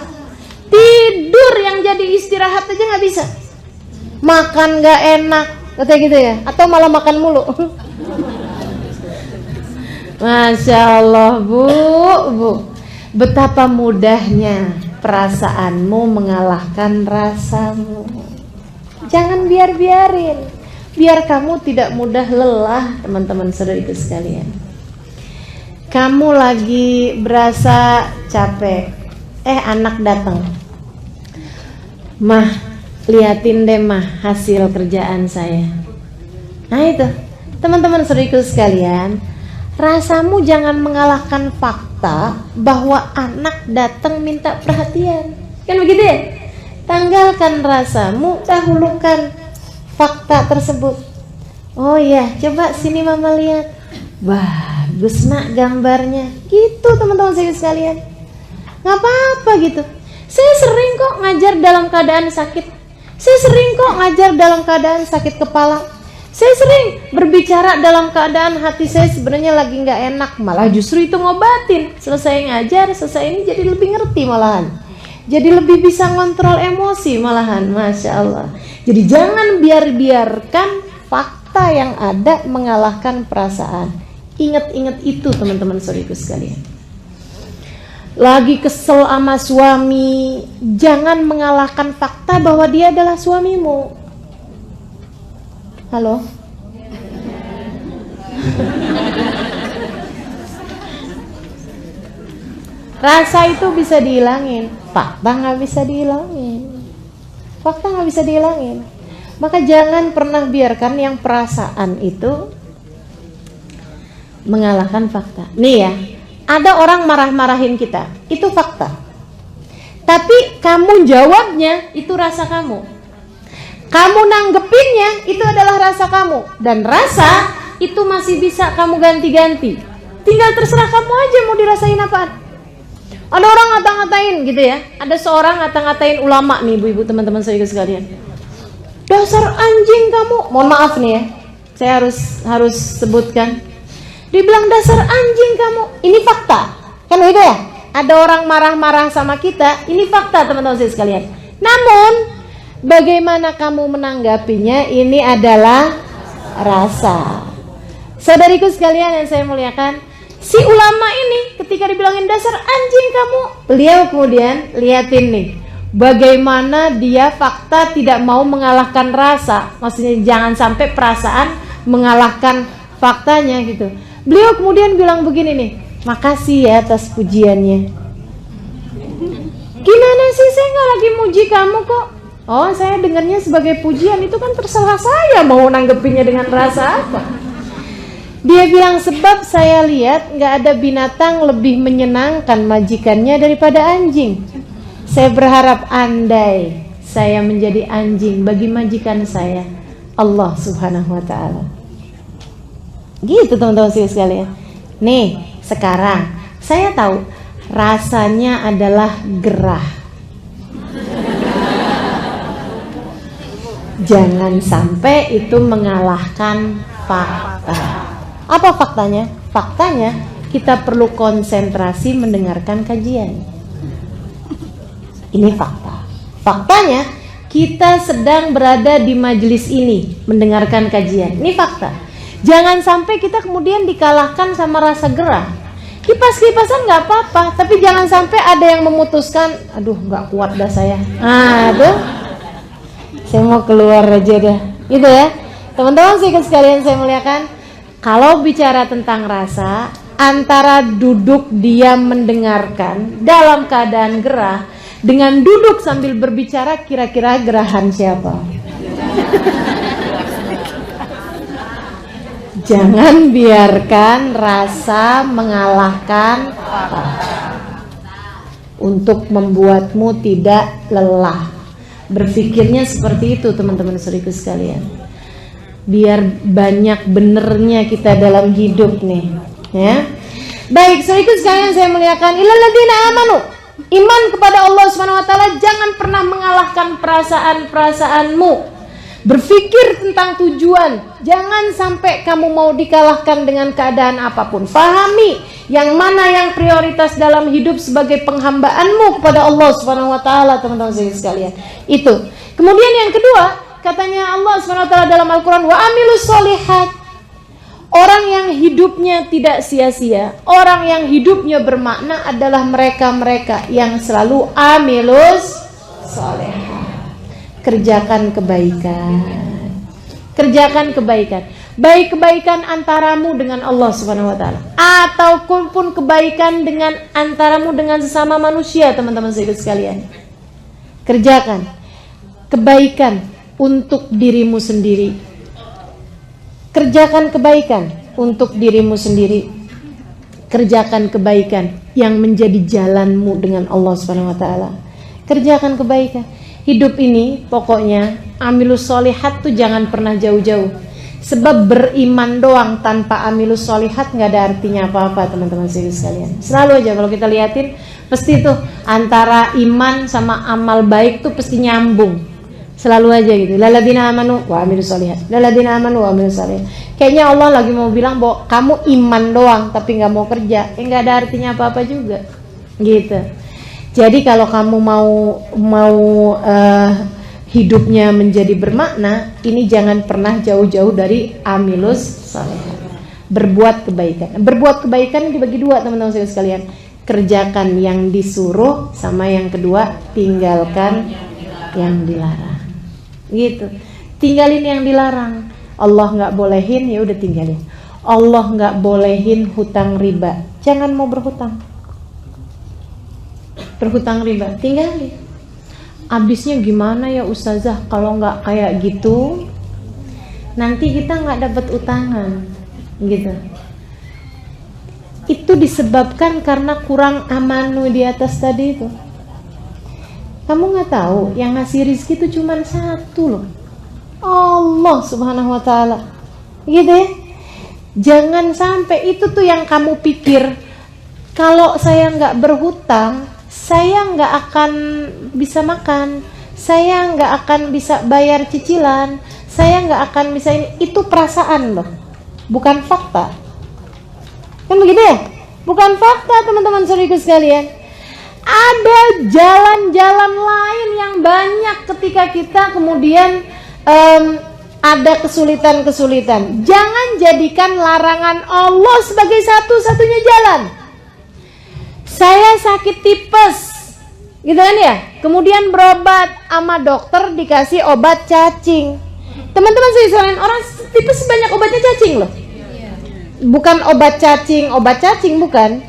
tidur yang jadi istirahat aja nggak bisa, makan nggak enak, katanya gitu ya, atau malah makan mulu. Masya Allah bu, betapa mudahnya perasaanmu mengalahkan rasamu. Jangan biarin, biar kamu tidak mudah lelah, teman-teman saudara itu sekalian. Kamu lagi berasa capek, anak datang, mah liatin deh mah hasil kerjaan saya. Nah itu, teman-teman saudara sekalian, rasamu jangan mengalahkan fakta bahwa anak datang minta perhatian. Kan begitu ya? Tanggalkan rasamu, dahulukan fakta tersebut. Oh iya, coba sini mama lihat. Bagus nak gambarnya. Gitu teman-teman saya sekalian. Gak apa-apa gitu. Saya sering kok ngajar dalam keadaan sakit. Saya sering kok ngajar dalam keadaan sakit kepala. Saya sering berbicara dalam keadaan hati saya sebenarnya lagi gak enak, malah justru itu ngobatin. Selesai ngajar, selesai ini jadi lebih ngerti malahan, jadi lebih bisa ngontrol emosi malahan. Masya Allah. Jadi jangan biarkan fakta yang ada mengalahkan perasaan. Ingat-ingat itu teman-teman saudaraku sekalian. Lagi kesel sama suami, jangan mengalahkan fakta bahwa dia adalah suamimu. Halo? Rasa itu bisa dihilangin, fakta nggak bisa dihilangin. Fakta nggak bisa dihilangin. Maka jangan pernah biarkan yang perasaan itu mengalahkan fakta. Nih ya, ada orang marah-marahin kita, itu fakta. Tapi kamu jawabnya itu rasa kamu. Kamu nanggepinnya, itu adalah rasa kamu. Dan rasa itu masih bisa kamu ganti-ganti. Tinggal terserah kamu aja mau dirasain apaan. Ada orang ngata-ngatain gitu ya. Ada seorang ngata-ngatain ulama nih, ibu-ibu, teman-teman saya sekalian. Dasar anjing kamu. Mohon maaf nih ya, saya harus sebutkan. Dibilang dasar anjing kamu. Ini fakta. Kan gitu ya? Ada orang marah-marah sama kita. Ini fakta, teman-teman saya sekalian. Namun bagaimana kamu menanggapinya, ini adalah rasa. Saudariku sekalian yang saya muliakan, si ulama ini ketika dibilangin dasar anjing kamu, beliau kemudian liatin nih, bagaimana dia fakta tidak mau mengalahkan rasa. Maksudnya jangan sampai perasaan mengalahkan faktanya gitu. Beliau kemudian bilang begini nih, makasih ya atas pujiannya. Gimana sih, saya nggak lagi muji kamu kok. Oh, saya dengarnya sebagai pujian, itu kan terserah saya mau nanggepinnya dengan rasa apa. Dia bilang, sebab saya lihat nggak ada binatang lebih menyenangkan majikannya daripada anjing. Saya berharap andai saya menjadi anjing bagi majikan saya, Allah Subhanahu wa ta'ala. Gitu teman-teman sekalian. Nih, sekarang saya tahu rasanya adalah gerah. Jangan sampai itu mengalahkan fakta. Apa faktanya? Faktanya kita perlu konsentrasi mendengarkan kajian. Ini fakta. Faktanya kita sedang berada di majelis ini mendengarkan kajian. Ini fakta. Jangan sampai kita kemudian dikalahkan sama rasa gerah. Kipas-kipasan nggak apa-apa, tapi jangan sampai ada yang memutuskan, aduh nggak kuat dah saya. Aduh, saya mau keluar aja dah. Gitu ya, teman-teman sekalian saya muliakan. Kalau bicara tentang rasa, antara duduk diam mendengarkan dalam keadaan gerah dengan duduk sambil berbicara, kira-kira gerahan siapa? Jangan biarkan rasa mengalahkan untuk membuatmu tidak lelah. Berpikirnya seperti itu teman-teman saudaraku sekalian. Biar banyak benernya kita dalam hidup nih, ya. Baik, saudaraku sekalian saya muliakan, illal ladzina amanu. Iman kepada Allah Subhanahu wa taala jangan pernah mengalahkan perasaan-perasaanmu. Berpikir tentang tujuan, jangan sampai kamu mau dikalahkan dengan keadaan apapun. Pahami yang mana yang prioritas dalam hidup sebagai penghambaanmu kepada Allah Subhanahu wa taala, teman-teman sekalian. Itu. Kemudian yang kedua, katanya Allah Subhanahu wa taala dalam Al-Qur'an, wa amilus sholihat. Orang yang hidupnya tidak sia-sia, orang yang hidupnya bermakna adalah mereka-mereka yang selalu amilus sholihat. Kerjakan kebaikan. Kerjakan kebaikan. Baik kebaikan antaramu dengan Allah Subhanahu wa taala ataupun kebaikan dengan antaramu dengan sesama manusia, teman-teman sekalian. Kerjakan kebaikan untuk dirimu sendiri. Kerjakan kebaikan untuk dirimu sendiri. Kerjakan kebaikan yang menjadi jalanmu dengan Allah Subhanahu wa taala. Kerjakan kebaikan. Hidup ini pokoknya amilus sholihat tuh jangan pernah jauh-jauh. Sebab beriman doang tanpa amilus sholihat nggak ada artinya apa-apa, teman-teman sekalian. Selalu aja kalau kita liatin, pasti tuh antara iman sama amal baik tuh pasti nyambung. Selalu aja gitu. Lalladzina amanu wa amilus sholihat. Lalladzina amanu wa amilus sholihat. Kayaknya Allah lagi mau bilang bahwa kamu iman doang tapi nggak mau kerja, nggak ada artinya apa-apa juga. Gitu. Jadi kalau kamu mau hidupnya menjadi bermakna, ini jangan pernah jauh-jauh dari amilus sholihat. Berbuat kebaikan. Berbuat kebaikan dibagi dua, teman-teman sekalian. Kerjakan yang disuruh, sama yang kedua tinggalkan yang dilarang. Gitu. Tinggalin yang dilarang. Allah nggak bolehin, ya udah tinggalin. Allah nggak bolehin hutang riba. Jangan mau berhutang. Berhutang riba, tinggalin. Abisnya gimana ya ustazah kalau nggak kayak gitu? Nanti kita nggak dapat utangan, gitu. Itu disebabkan karena kurang amanu di atas tadi itu. Kamu nggak tahu yang ngasih rizki itu cuma satu loh. Allah Subhanahu wa taala. Gitu ya. Jangan sampai itu tuh yang kamu pikir, kalau saya nggak berhutang, saya nggak akan bisa makan, saya nggak akan bisa bayar cicilan, saya nggak akan bisa ini. Itu perasaan loh, bukan fakta. Kan begitu ya? Bukan fakta, teman-teman saudaraku sekalian. Ada jalan-jalan lain yang banyak ketika kita kemudian ada kesulitan-kesulitan. Jangan jadikan larangan Allah sebagai satu-satunya jalan. Saya sakit tipes, gitu kan ya? Kemudian berobat sama dokter, dikasih obat cacing. Teman-teman sekalian, orang tipes banyak obatnya cacing loh. Bukan obat cacing bukan.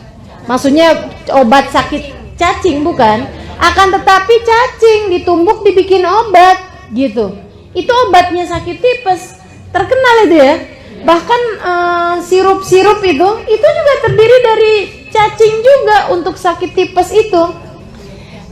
Maksudnya obat sakit cacing bukan. Akan tetapi cacing ditumbuk dibikin obat gitu. Itu obatnya sakit tipes. Terkenal itu ya. Bahkan sirup-sirup itu juga terdiri dari cacing juga untuk sakit tipes itu.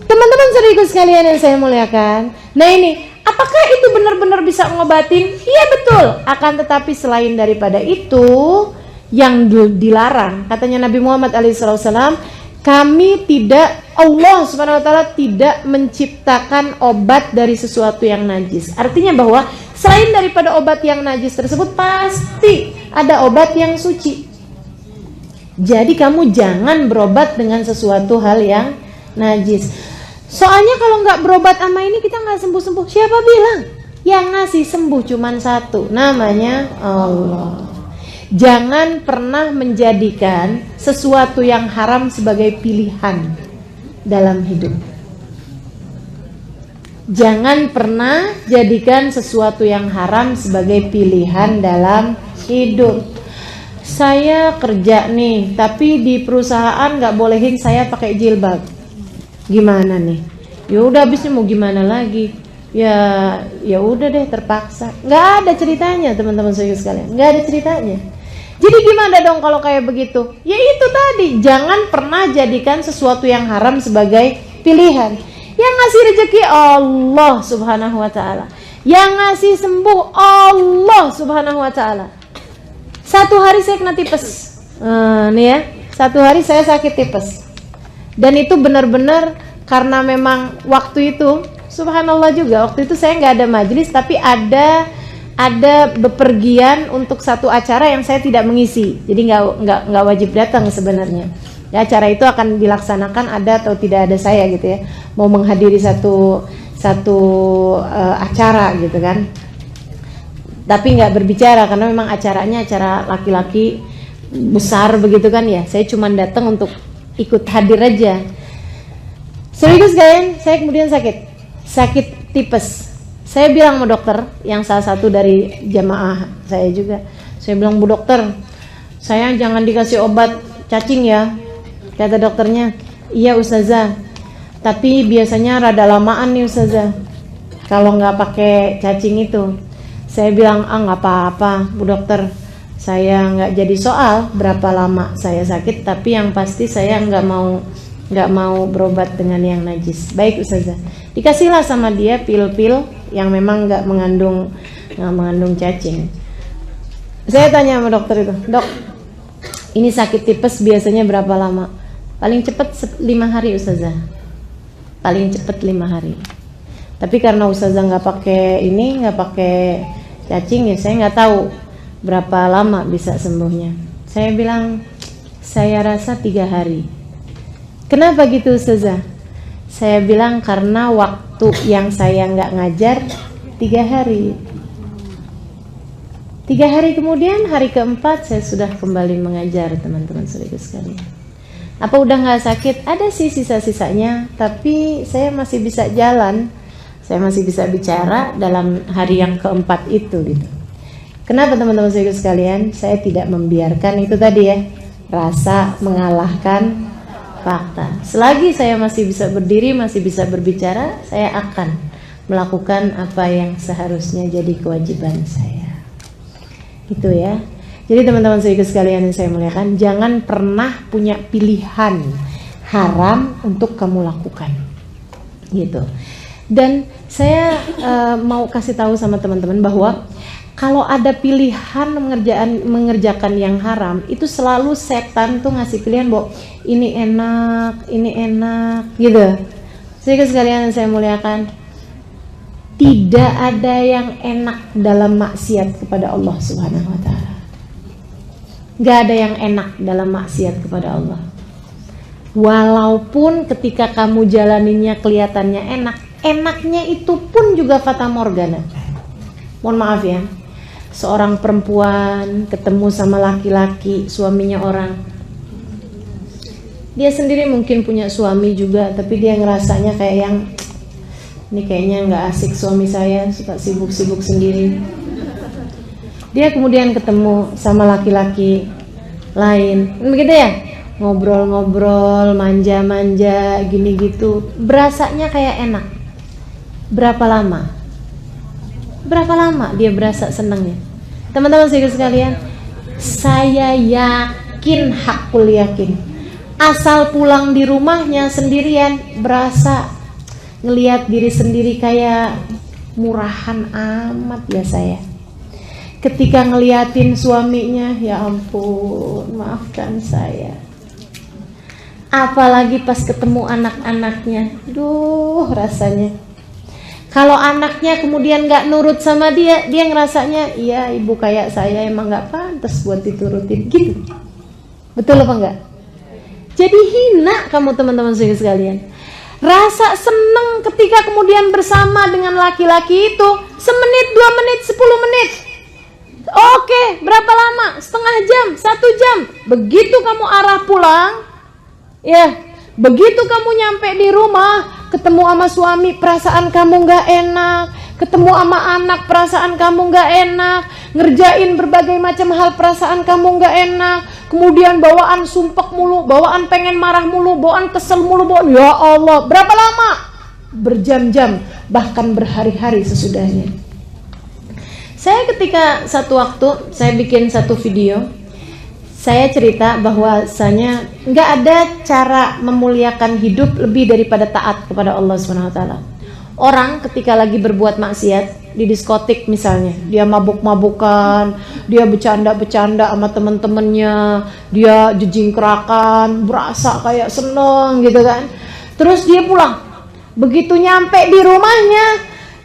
Teman-teman saudaraku sekalian yang saya muliakan. Nah ini, apakah itu benar-benar bisa ngobatin? Iya betul. Akan tetapi selain daripada itu yang dilarang, katanya Nabi Muhammad SAW, kami tidak, Allah Subhanahu wa taala tidak menciptakan obat dari sesuatu yang najis. Artinya bahwa selain daripada obat yang najis tersebut pasti ada obat yang suci. Jadi kamu jangan berobat dengan sesuatu hal yang najis. Soalnya kalau nggak berobat sama ini kita nggak sembuh-sembuh. Siapa bilang? Yang ngasih sembuh cuman satu, namanya Allah. Jangan pernah menjadikan sesuatu yang haram sebagai pilihan dalam hidup. Jangan pernah jadikan sesuatu yang haram sebagai pilihan dalam hidup. Saya kerja nih, tapi di perusahaan nggak bolehin saya pakai jilbab. Gimana nih? Ya udah, habisnya mau gimana lagi? Ya udah deh, terpaksa. Nggak ada ceritanya, teman-teman sekalian. Nggak ada ceritanya. Jadi gimana dong kalau kayak begitu? Ya itu tadi, jangan pernah jadikan sesuatu yang haram sebagai pilihan. Yang ngasih rezeki Allah Subhanahu wa taala. Yang ngasih sembuh Allah Subhanahu wa taala. Satu hari saya kena tipes. Nih ya, satu hari saya sakit tipes. Dan itu benar-benar karena memang waktu itu, subhanallah juga, waktu itu saya nggak ada majelis, tapi ada bepergian untuk satu acara yang saya tidak mengisi, jadi nggak wajib datang sebenarnya. Ya, acara itu akan dilaksanakan ada atau tidak ada saya gitu ya, mau menghadiri satu acara gitu kan, tapi nggak berbicara karena memang acaranya acara laki-laki besar begitu kan ya. Saya cuma datang untuk ikut hadir aja. Serius sekalian, saya kemudian sakit tipes. Saya bilang sama dokter, yang salah satu dari jamaah saya juga, saya bilang, Bu dokter, saya jangan dikasih obat cacing ya. Kata dokternya, iya Ustazah, tapi biasanya rada lamaan nih Ustazah kalau nggak pakai cacing itu. Saya bilang, nggak apa-apa Bu dokter, saya nggak jadi soal berapa lama saya sakit, tapi yang pasti saya nggak mau berobat dengan yang najis. Baik Ustazah. Dikasihlah sama dia pil-pil yang memang nggak mengandung cacing. Saya tanya sama dokter itu, dok, ini sakit tipes biasanya berapa lama? Paling cepat 5 hari Ustazah. Paling cepat 5 hari. Tapi karena Ustazah nggak pakai cacing ya, saya nggak tahu berapa lama bisa sembuhnya. Saya bilang, saya rasa 3 hari. Kenapa gitu Ustazah? Saya bilang karena waktu yang saya nggak ngajar 3 hari. 3 hari kemudian, hari keempat saya sudah kembali mengajar, teman-teman saudara sekalian. Apa udah nggak sakit? Ada sih sisa-sisanya, tapi saya masih bisa jalan, saya masih bisa bicara dalam hari yang keempat itu gitu. Kenapa teman-teman saudara sekalian? Saya tidak membiarkan itu tadi ya, rasa mengalahkan fakta. Selagi saya masih bisa berdiri, masih bisa berbicara, saya akan melakukan apa yang seharusnya jadi kewajiban saya. Gitu ya. Jadi teman-teman sekalian yang saya muliakan, jangan pernah punya pilihan haram untuk kamu lakukan. Gitu. Dan saya mau kasih tahu sama teman-teman bahwa kalau ada pilihan mengerjakan yang haram, itu selalu setan tuh ngasih pilihan bahwa ini enak gitu. Sehingga sekalian saya muliakan, tidak ada yang enak dalam maksiat kepada Allah Subhanahu wa taala. Gak ada yang enak dalam maksiat kepada Allah. Walaupun ketika kamu jalaninnya kelihatannya enak, enaknya itu pun juga fata morgana. Mohon maaf ya, seorang perempuan ketemu sama laki-laki, suaminya orang, dia sendiri mungkin punya suami juga, tapi dia ngerasanya kayak yang ini kayaknya nggak asik suami saya, suka sibuk-sibuk sendiri. Dia kemudian ketemu sama laki-laki lain, begitu ya, ngobrol-ngobrol, manja-manja, gini gitu, berasanya kayak enak. Berapa lama dia berasa senangnya? Teman-teman sekalian, saya yakin, hakul yakin, asal pulang di rumahnya sendirian berasa ngelihat diri sendiri kayak murahan amat ya saya. Ketika ngeliatin suaminya, ya ampun, maafkan saya. Apalagi pas ketemu anak-anaknya, duh rasanya. Kalau anaknya kemudian gak nurut sama dia, dia ngerasanya, iya ibu kayak saya emang gak pantas buat diturutin gitu. Betul apa enggak? Jadi hina kamu teman-teman sekalian. Rasa seneng ketika kemudian bersama dengan laki-laki itu semenit, 2 menit, 10 menit. Oke, berapa lama? Setengah jam, 1 jam. Begitu kamu arah pulang, ya, begitu kamu nyampe di rumah, ketemu sama suami, perasaan kamu gak enak. Ketemu sama anak, perasaan kamu gak enak. Ngerjain berbagai macam hal, perasaan kamu gak enak. Kemudian bawaan sumpek mulu, bawaan pengen marah mulu, bawaan kesel mulu, bawaan, ya Allah, berapa lama? Berjam-jam, bahkan berhari-hari sesudahnya. Saya ketika satu waktu, saya bikin satu video, saya cerita bahwasanya nggak ada cara memuliakan hidup lebih daripada taat kepada Allah SWT. Orang ketika lagi berbuat maksiat di diskotik misalnya, dia mabuk-mabukan, dia bercanda-bercanda sama temen-temennya, dia jejingkrakan, berasa kayak seneng gitu kan. Terus dia pulang, begitu nyampe di rumahnya,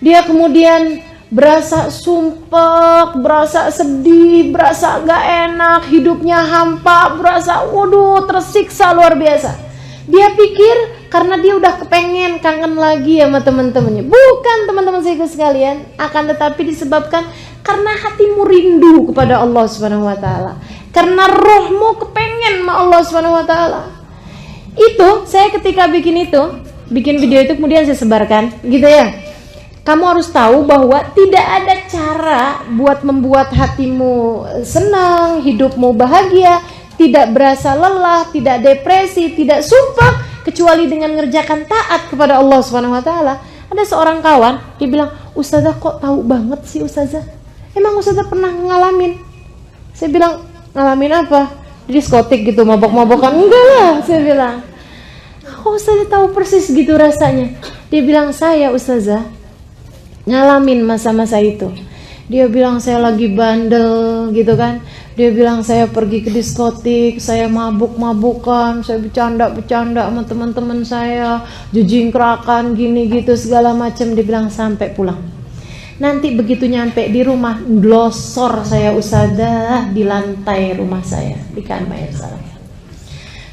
dia kemudian berasa sumpek, berasa sedih, berasa gak enak, hidupnya hampa, berasa waduh tersiksa luar biasa. Dia pikir karena dia udah kepengen kangen lagi sama teman-temannya. Bukan teman-teman saya sekalian, akan tetapi disebabkan karena hatimu rindu kepada Allah Subhanahu wa taala. Karena rohmu kepengen sama Allah Subhanahu wa taala. Itu saya ketika bikin video itu kemudian saya sebarkan, gitu ya. Kamu harus tahu bahwa tidak ada cara buat membuat hatimu senang, hidupmu bahagia, tidak berasa lelah, tidak depresi, tidak sumpah, kecuali dengan mengerjakan taat kepada Allah Subhanahu wa taala. Ada seorang kawan, dia bilang, "Ustazah kok tahu banget sih Ustazah? Emang Ustazah pernah ngalamin?" Saya bilang, "Ngalamin apa?" Di diskotik gitu, mabok-mabokan. "Enggak lah," saya bilang. "Kok Ustazah tahu persis gitu rasanya?" Dia bilang, "Saya Ustazah ngalamin masa-masa itu." Dia bilang, "Saya lagi bandel," gitu kan. Dia bilang, "Saya pergi ke diskotik, saya mabuk-mabukan, saya bercanda-bercanda sama teman-teman saya, jejingkrakan gini gitu segala macam." Dia bilang sampai pulang. Nanti begitu nyampe di rumah, glosor saya Ustazah di lantai rumah saya, di kamar saya.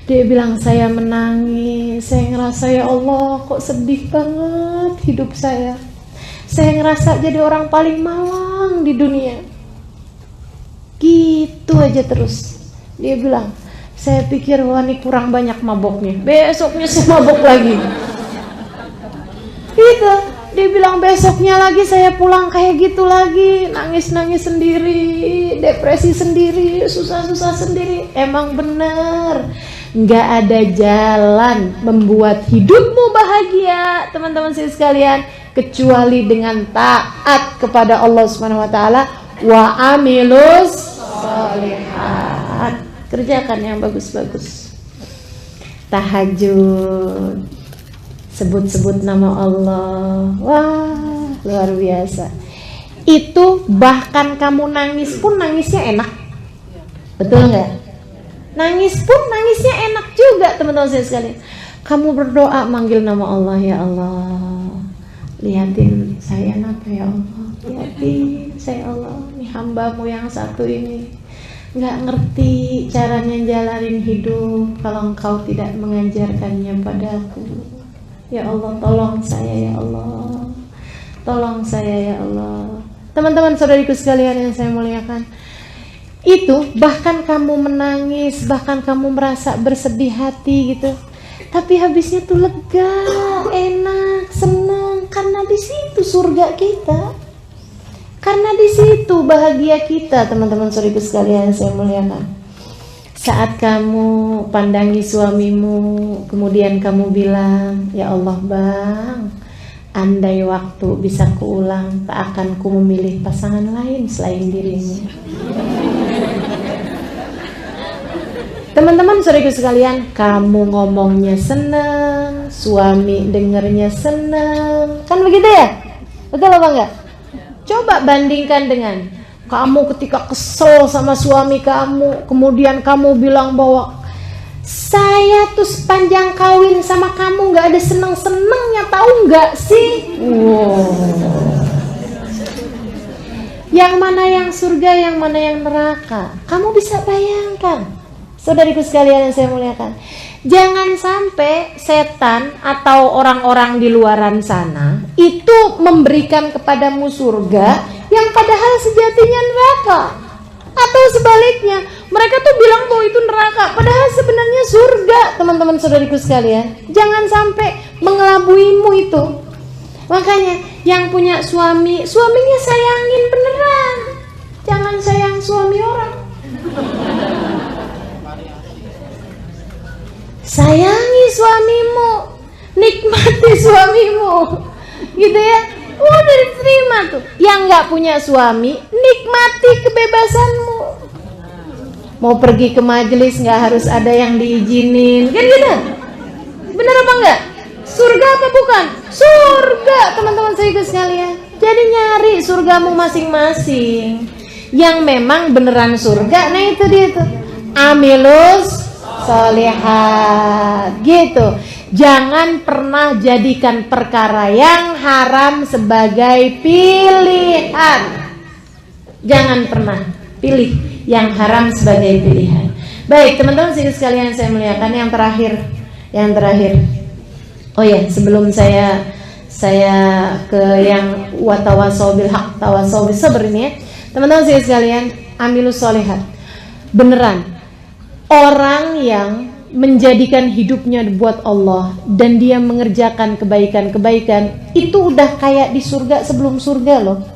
Dia bilang, "Saya menangis, saya ngerasa ya Allah kok sedih banget hidup saya. Saya ngerasa jadi orang paling malang di dunia." Gitu aja terus. Dia bilang, "Saya pikir wah ini kurang banyak maboknya. Besoknya saya mabok lagi." Gitu. Dia bilang besoknya lagi saya pulang kayak gitu lagi, nangis-nangis sendiri, depresi sendiri, susah-susah sendiri. Emang bener, nggak ada jalan membuat hidupmu bahagia, teman-teman sekalian, kecuali dengan taat kepada Allah Subhanahu wa taala. Wa amilus sholihat, kerjakan yang bagus-bagus. Tahajud, sebut-sebut nama Allah. Wah, luar biasa. Itu bahkan kamu nangis pun nangisnya enak. Betul nggak? Nangis pun nangisnya enak juga, teman-teman saya sekalian. Kamu berdoa manggil nama Allah, ya Allah, lihatin saya apa ya Allah, lihatin saya Allah, nih hambamu yang satu ini nggak ngerti caranya jalanin hidup kalau engkau tidak mengajarkannya padaku. Ya Allah, tolong saya ya Allah, tolong saya ya Allah. Teman-teman saudariku sekalian yang saya muliakan, itu bahkan kamu menangis, bahkan kamu merasa bersedih hati gitu, tapi habisnya tuh lega, enak, senang, karena di situ surga kita, karena di situ bahagia kita. Teman-teman saudariku sekalian yang saya muliakan, saat kamu pandangi suamimu, kemudian kamu bilang, ya Allah Bang, andai waktu bisa kuulang, tak akan ku memilih pasangan lain selain dirimu. Teman-teman saudariku sekalian, kamu ngomongnya seneng, suami dengernya seneng, kan begitu ya? Betul apa enggak? Coba bandingkan dengan kamu ketika kesel sama suami kamu, kemudian kamu bilang bahwa saya tuh sepanjang kawin sama kamu gak ada seneng-senengnya, tahu gak sih? Wow. Yang mana yang surga, yang mana yang neraka? Kamu bisa bayangkan, saudariku sekalian yang saya muliakan. Jangan sampai setan atau orang-orang di luaran sana itu memberikan kepadamu surga yang padahal sejatinya neraka. Atau sebaliknya, mereka tuh bilang bahwa itu neraka, padahal sebenarnya surga. Teman-teman saudariku sekalian, jangan sampai mengelabuimu itu. Makanya yang punya suami, suaminya sayangin beneran, jangan sayang suami orang. Sayangi suamimu, nikmati suamimu, gitu ya. Udah diterima tuh. Yang nggak punya suami, nikmati kebebasanmu. Mau pergi ke majelis nggak harus ada yang diizinin, kan gitu? Bener apa enggak? Surga apa bukan? Surga, teman-teman saya sekalian. Jadi nyari surgamu masing-masing. Yang memang beneran surga, nah itu dia tuh. Amilus sholihat, gitu. Jangan pernah jadikan perkara yang haram sebagai pilihan. Jangan pernah pilih yang haram sebagai pilihan. Baik, teman-teman sekalian saya muliakan, yang terakhir. Oh ya, sebelum saya ke yang watawasau bil haq, tawasau bis sabr ini ya. Teman-teman sekalian, amilus sholihat. Beneran, orang yang menjadikan hidupnya buat Allah dan dia mengerjakan kebaikan-kebaikan, itu udah kayak di surga sebelum surga loh.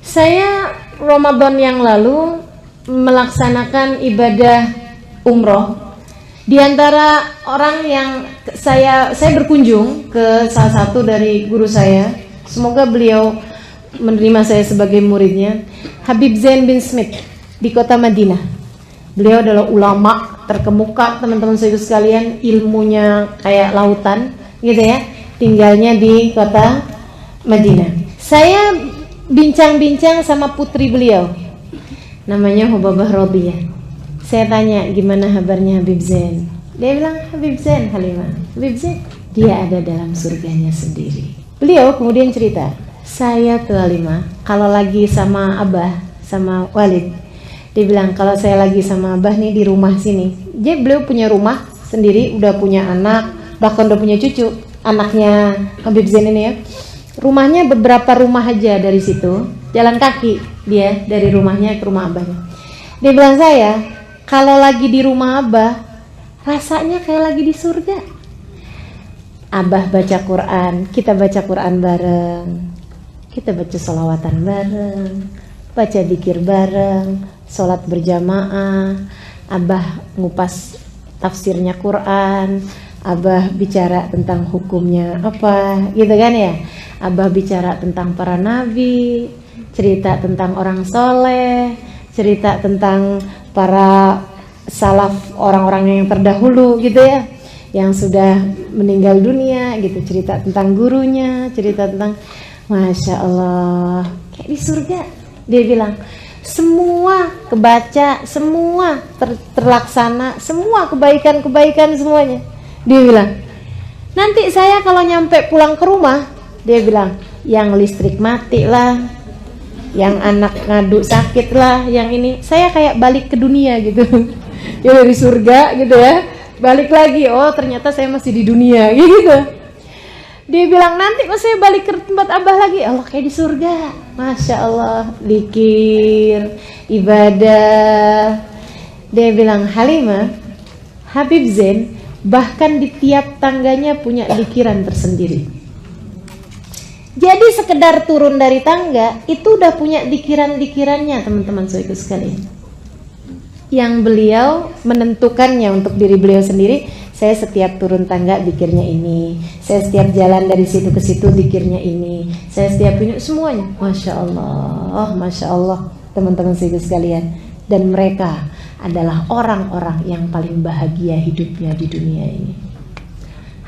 Saya Ramadan yang lalu melaksanakan ibadah umroh. Di antara orang yang saya berkunjung ke salah satu dari guru saya, semoga beliau menerima saya sebagai muridnya, Habib Zain bin Smith di kota Madinah. Beliau adalah ulama terkemuka, teman-teman saya sekalian, ilmunya kayak lautan gitu ya, tinggalnya di kota Madinah. Saya bincang-bincang sama putri beliau, namanya Hubabah Rodiyah. Saya tanya, gimana kabarnya Habib Zain? Dia bilang, Habib Zain, Halimah, Habib Zain, dia ada dalam surganya sendiri. Beliau kemudian cerita, saya tuh Halimah, kalau lagi sama Abah, sama Walid, dia bilang, kalau saya lagi sama Abah nih di rumah sini. Jadi beliau punya rumah sendiri, udah punya anak, bahkan udah punya cucu. Anaknya Habib Zain ini ya. Rumahnya beberapa rumah aja dari situ, jalan kaki dia dari rumahnya ke rumah Abahnya. Dia bilang, saya kalau lagi di rumah Abah, rasanya kayak lagi di surga. Abah baca Quran, kita baca Quran bareng, kita baca sholawatan bareng, baca dzikir bareng, sholat berjamaah, Abah ngupas tafsirnya Quran, Abah bicara tentang hukumnya apa, gitu kan ya. Abah bicara tentang para nabi, cerita tentang orang soleh, cerita tentang para salaf, orang-orang yang terdahulu gitu ya. yang sudah meninggal dunia gitu, cerita tentang gurunya, cerita tentang, Masya Allah, kayak di surga. Dia bilang, semua kebaca, semua terlaksana, semua kebaikan-kebaikan semuanya. Dia bilang, nanti saya kalau nyampe pulang ke rumah, dia bilang, yang listrik mati lah, yang anak ngadu sakit lah, yang ini, saya kayak balik ke dunia gitu. Ya dari surga gitu ya, balik lagi, oh ternyata saya masih di dunia gitu. Dia bilang, nanti pas saya balik ke tempat Abah lagi, Allah kayak di surga. Masya Allah, zikir, ibadah. Dia bilang, Halimah, Habib Zain bahkan di tiap tangganya punya zikiran tersendiri. Jadi sekedar turun dari tangga itu udah punya zikiran-zikirannya, teman-teman saudaraku sekalian. Yang beliau menentukannya untuk diri beliau sendiri. Saya setiap turun tangga zikirnya ini, saya setiap jalan dari situ ke situ zikirnya ini, saya setiap ini, semuanya. Masya Allah, Masya Allah, teman-teman saudaraku sekalian. Dan mereka adalah orang-orang yang paling bahagia hidupnya di dunia ini.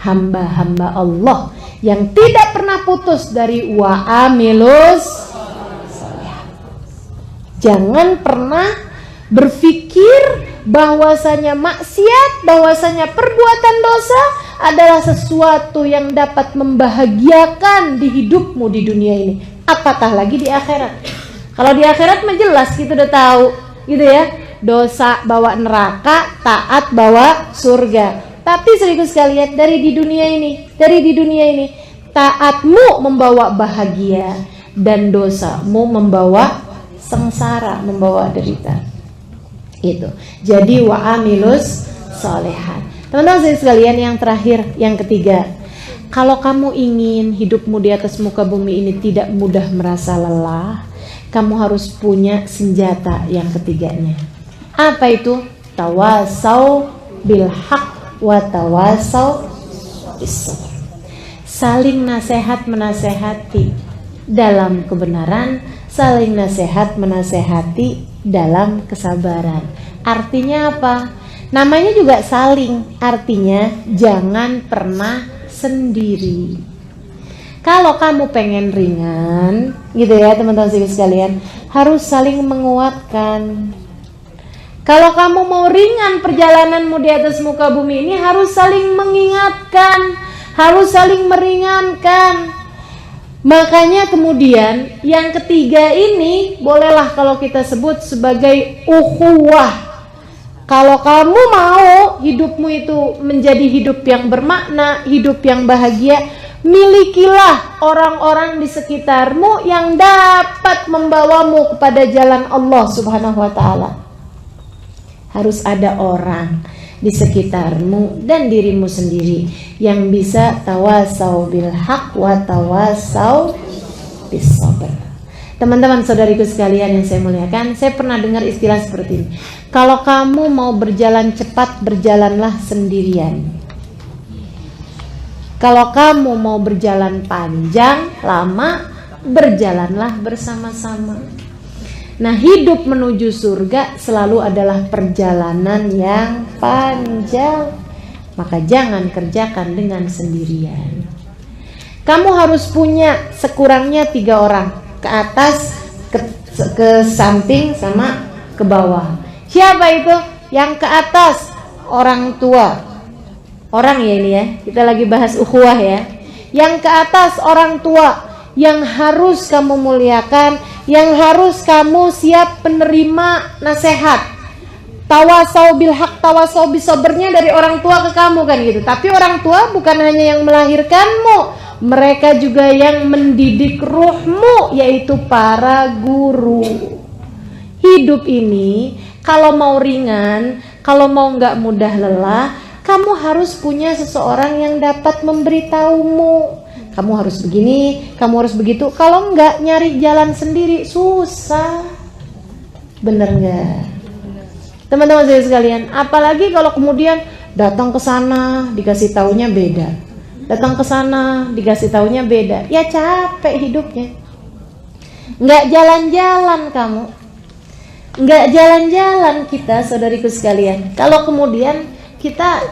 Hamba-hamba Allah yang tidak pernah putus dari wa'amilus. Jangan pernah berpikir bahwasanya maksiat, bahwasanya perbuatan dosa adalah sesuatu yang dapat membahagiakan di hidupmu di dunia ini, apatah lagi di akhirat. Kalau di akhirat mah jelas kita udah tahu gitu ya, dosa bawa neraka, taat bawa surga. Tapi saudaraku sekalian, dari di dunia ini taatmu membawa bahagia dan dosamu membawa sengsara, membawa derita. Itu. Jadi wa'amilus solehan. Teman-teman sekalian, yang terakhir, yang ketiga, kalau kamu ingin hidupmu di atas muka bumi ini tidak mudah merasa lelah, kamu harus punya senjata yang ketiganya. Apa itu? Tawasau bil haq wa tawasau bis sabr. Saling nasihat menasehati dalam kebenaran, saling nasihat menasehati dalam kesabaran. Artinya apa? Namanya juga saling, artinya jangan pernah sendiri. Kalau kamu pengen ringan gitu ya teman-teman sekalian, harus saling menguatkan. Kalau kamu mau ringan perjalananmu di atas muka bumi ini, harus saling mengingatkan, harus saling meringankan. Makanya kemudian yang ketiga ini bolehlah kalau kita sebut sebagai ukhuwah. Kalau kamu mau hidupmu itu menjadi hidup yang bermakna, hidup yang bahagia, milikilah orang-orang di sekitarmu yang dapat membawamu kepada jalan Allah Subhanahu wa ta'ala. Harus ada orang di sekitarmu dan dirimu sendiri yang bisa tawasau bil haq wa tawasau bis sabr. Teman-teman saudariku sekalian yang saya muliakan, saya pernah dengar istilah seperti ini. Kalau kamu mau berjalan cepat, berjalanlah sendirian. Kalau kamu mau berjalan panjang, lama, berjalanlah bersama-sama. Nah, hidup menuju surga selalu adalah perjalanan yang panjang. Maka jangan kerjakan dengan sendirian. Kamu harus punya sekurangnya 3 orang, ke atas, ke samping, sama ke bawah. Siapa itu? Yang ke atas, orang tua. Orang ya ini ya, kita lagi bahas ukhuwah ya. Yang ke atas orang tua, yang harus kamu muliakan, yang harus kamu siap penerima nasihat. Tawasau bil haq, tawasau bis sabrnya dari orang tua ke kamu kan gitu. Tapi orang tua bukan hanya yang melahirkanmu, mereka juga yang mendidik ruhmu, yaitu para guru. Hidup ini kalau mau ringan, kalau mau nggak mudah lelah, kamu harus punya seseorang yang dapat memberitahumu. Kamu harus begini, kamu harus begitu. Kalau enggak, nyari jalan sendiri susah. Bener enggak? Teman-teman saya sekalian, apalagi kalau kemudian datang ke sana dikasih taunya beda. Datang ke sana dikasih taunya beda. Ya capek hidupnya. Enggak jalan-jalan kamu. Enggak jalan-jalan kita, saudariku sekalian. Kalau kemudian kita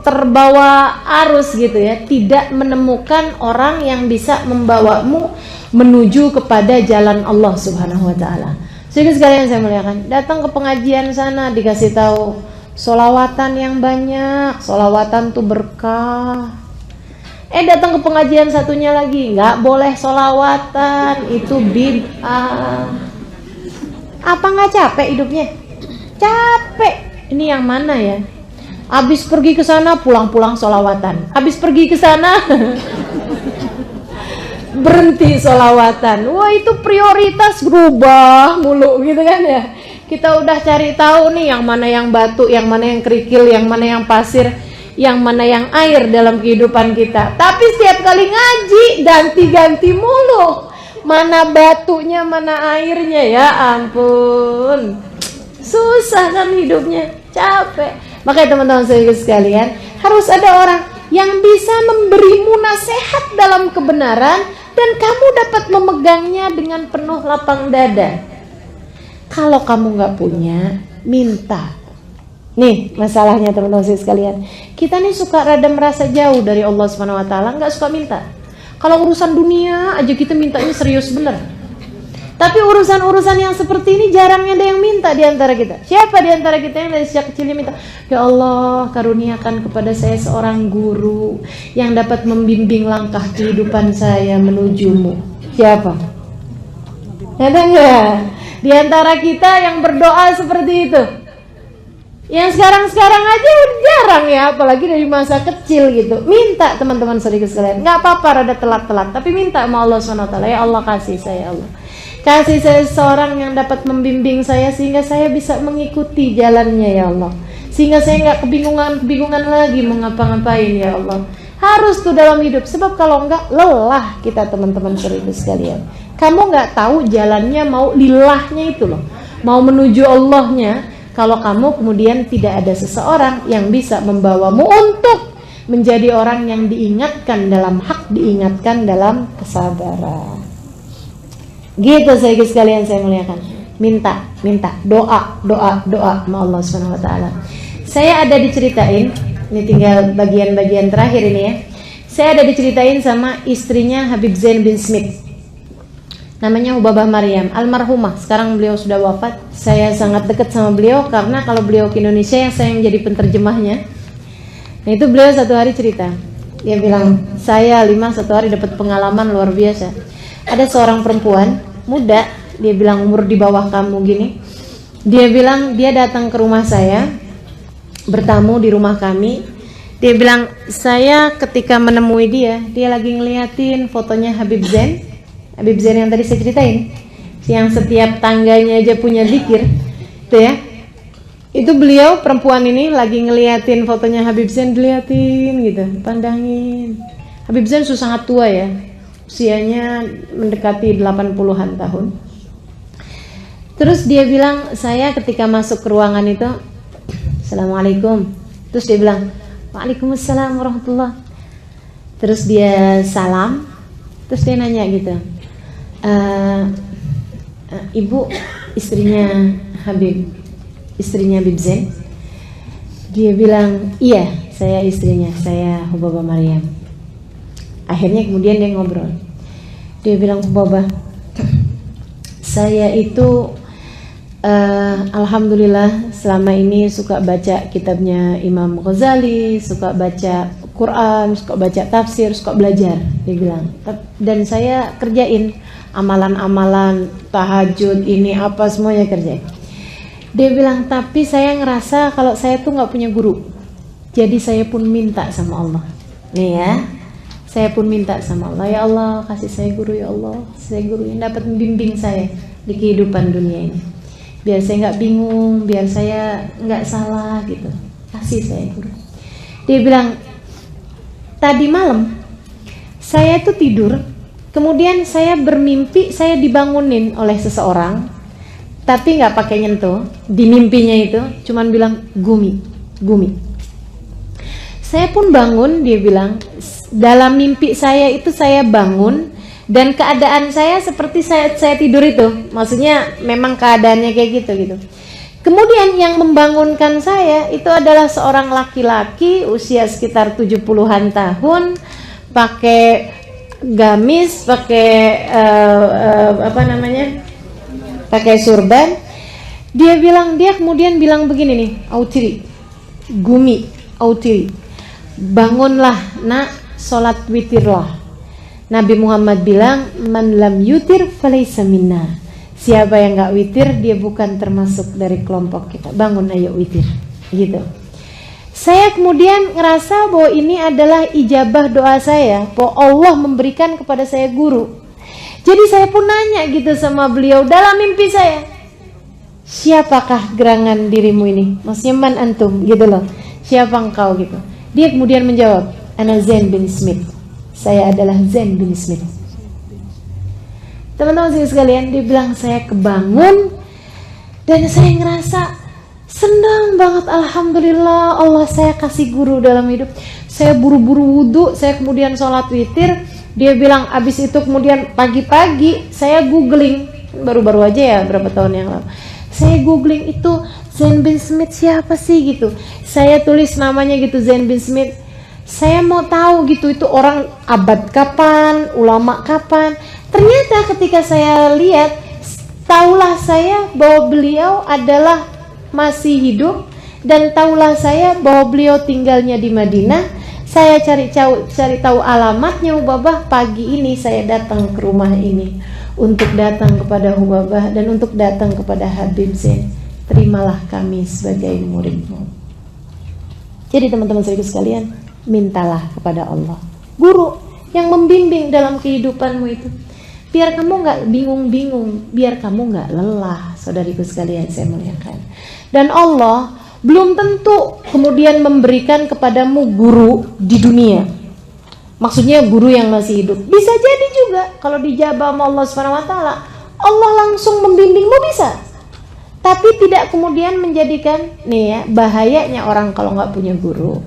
terbawa arus gitu ya, tidak menemukan orang yang bisa membawamu menuju kepada jalan Allah Subhanahu wa taala. Sehingga sekalian saya muliakan, datang ke pengajian sana dikasih tahu sholawatan yang banyak, sholawatan tuh berkah. Datang ke pengajian satunya lagi, nggak boleh sholawatan, itu bid'ah. Apa nggak capek hidupnya? Capek. Ini yang mana ya? Habis pergi ke sana pulang-pulang sholawatan. Habis pergi ke sana berhenti sholawatan. Wah, itu prioritas berubah mulu gitu kan ya. Kita udah cari tahu nih yang mana yang batu, yang mana yang kerikil, yang mana yang pasir, yang mana yang air dalam kehidupan kita. Tapi setiap kali ngaji ganti-ganti mulu. Mana batunya, mana airnya, ya ampun. Susah kan hidupnya, capek. Makanya teman-teman sekalian, harus ada orang yang bisa memberimu nasihat dalam kebenaran dan kamu dapat memegangnya dengan penuh lapang dada. Kalau kamu nggak punya, minta. Nih masalahnya teman-teman sekalian, kita nih suka rada merasa jauh dari Allah Subhanahu Wa Taala, nggak suka minta. Kalau urusan dunia aja kita mintanya serius bener. Tapi urusan-urusan yang seperti ini jarang ada yang minta di antara kita. Siapa di antara kita yang dari sejak kecilnya minta, ya Allah karuniakan kepada saya seorang guru yang dapat membimbing langkah kehidupan saya menujumu. Siapa? Ada nggak? Di antara kita yang berdoa seperti itu. Yang sekarang-sekarang aja udah jarang ya, apalagi dari masa kecil gitu. Minta teman-teman sedikit sekalian. Nggak apa-apa rada telat-telat, tapi minta sama Allah SWT. Ya Allah kasih saya, Allah. Kasih saya seorang yang dapat membimbing saya sehingga saya bisa mengikuti jalannya ya Allah. Sehingga saya nggak kebingungan lagi mau ngapa-ngapain ya Allah. Harus tuh dalam hidup, sebab kalau enggak lelah kita teman-teman sedikit sekalian. Kamu nggak tahu jalannya mau lillahnya itu loh, mau menuju Allahnya. Kalau kamu kemudian tidak ada seseorang yang bisa membawamu untuk menjadi orang yang diingatkan dalam hak, diingatkan dalam kesabaran. Gitu saya sekalian saya muliakan. Minta, doa sama Allah Subhanahu Wa Taala. Saya ada diceritain, ini tinggal bagian-bagian terakhir ini ya. Saya ada diceritain sama istrinya Habib Zain bin Smith. Namanya Hubabah Maryam, almarhumah. Sekarang beliau sudah wafat. Saya sangat dekat sama beliau karena kalau beliau ke Indonesia saya yang jadi penterjemahnya. Nah itu beliau satu hari cerita. Dia bilang, saya satu hari dapat pengalaman luar biasa. Ada seorang perempuan muda, dia bilang umur di bawah kamu gini. Dia bilang dia datang ke rumah saya, bertamu di rumah kami. Dia bilang saya ketika menemui dia lagi ngeliatin fotonya Habib Zain. Habib Zain yang tadi saya ceritain, yang setiap tangganya aja punya zikir, itu ya. Itu beliau perempuan ini lagi ngeliatin fotonya Habib Zain, diliatin gitu, pandangin. Habib Zain sudah sangat tua ya, usianya mendekati 80-an tahun. Terus dia bilang, saya ketika masuk ke ruangan itu, Assalamualaikum. Terus dia bilang, Waalaikumsalam warahmatullah. Terus dia salam, terus dia nanya gitu, Ibu istrinya Habib Zain? Dia bilang, iya saya istrinya, saya Hubabah Maryam. Akhirnya kemudian dia ngobrol. Dia bilang, Hubabah, saya itu alhamdulillah selama ini suka baca kitabnya Imam Ghazali, suka baca Quran, suka baca tafsir, suka belajar. Dia bilang, dan saya kerjain amalan-amalan tahajud ini apa semuanya kerjain. Dia bilang, tapi saya ngerasa kalau saya tuh nggak punya guru, jadi saya pun minta sama Allah. Nih ya, saya pun minta sama Allah, ya Allah kasih saya guru, ya Allah saya guru yang dapat membimbing saya di kehidupan dunia ini, biar saya nggak bingung, biar saya nggak salah gitu, kasih saya guru. Dia bilang, tadi malam saya tuh tidur, kemudian saya bermimpi saya dibangunin oleh seseorang, tapi nggak pakai nyentuh. Di mimpinya itu cuman bilang Gumi. Saya pun bangun, dia bilang, dalam mimpi saya itu saya bangun dan keadaan saya seperti saya tidur itu. Maksudnya memang keadaannya kayak gitu. Kemudian yang membangunkan saya itu adalah seorang laki-laki usia sekitar 70-an tahun, pakai gamis, pakai pakai surban. Dia kemudian bilang begini nih, Autiri, Gumi, Autiri, bangunlah nak, sholat witirlah. Nabi Muhammad bilang, man lam yutir falaysa minna. Siapa yang gak witir, dia bukan termasuk dari kelompok kita. Bangun ayo witir, gitu. Saya kemudian ngerasa bahwa ini adalah ijabah doa saya, bahwa Allah memberikan kepada saya guru. Jadi saya pun nanya gitu sama beliau dalam mimpi saya, siapakah gerangan dirimu ini? Maksudnya man antum, gitu loh. Siapa engkau gitu? Dia kemudian menjawab, ana Zain bin Smith. Saya adalah Zain bin Smith. Teman-teman sekalian, dia bilang saya kebangun dan saya ngerasa senang banget, alhamdulillah Allah saya kasih guru dalam hidup. Saya buru-buru wudhu, saya kemudian sholat witir. Dia bilang abis itu kemudian pagi-pagi saya googling, baru-baru aja ya berapa tahun yang lalu. Saya googling itu Zain bin Smith siapa sih gitu. Saya tulis namanya gitu, Zain bin Smith. Saya mau tahu gitu itu orang abad kapan, ulama kapan. Ternyata ketika saya lihat, taulah saya bahwa beliau adalah masih hidup, dan taulah saya bahwa beliau tinggalnya di Madinah. Saya cari tahu alamatnya Hubabah. Pagi ini saya datang ke rumah ini untuk datang kepada Hubabah dan untuk datang kepada Habib Zain. Terimalah kami sebagai muridmu. Jadi teman-teman sekalian, mintalah kepada Allah guru yang membimbing dalam kehidupanmu itu, biar kamu gak bingung-bingung, biar kamu gak lelah. Saudariku sekalian saya muliakan. Dan Allah belum tentu kemudian memberikan kepadamu guru di dunia, maksudnya guru yang masih hidup. Bisa jadi juga kalau dijabah sama Allah SWT, Allah langsung membimbingmu, bisa. Tapi tidak kemudian menjadikan, nih ya, bahayanya orang kalau gak punya guru.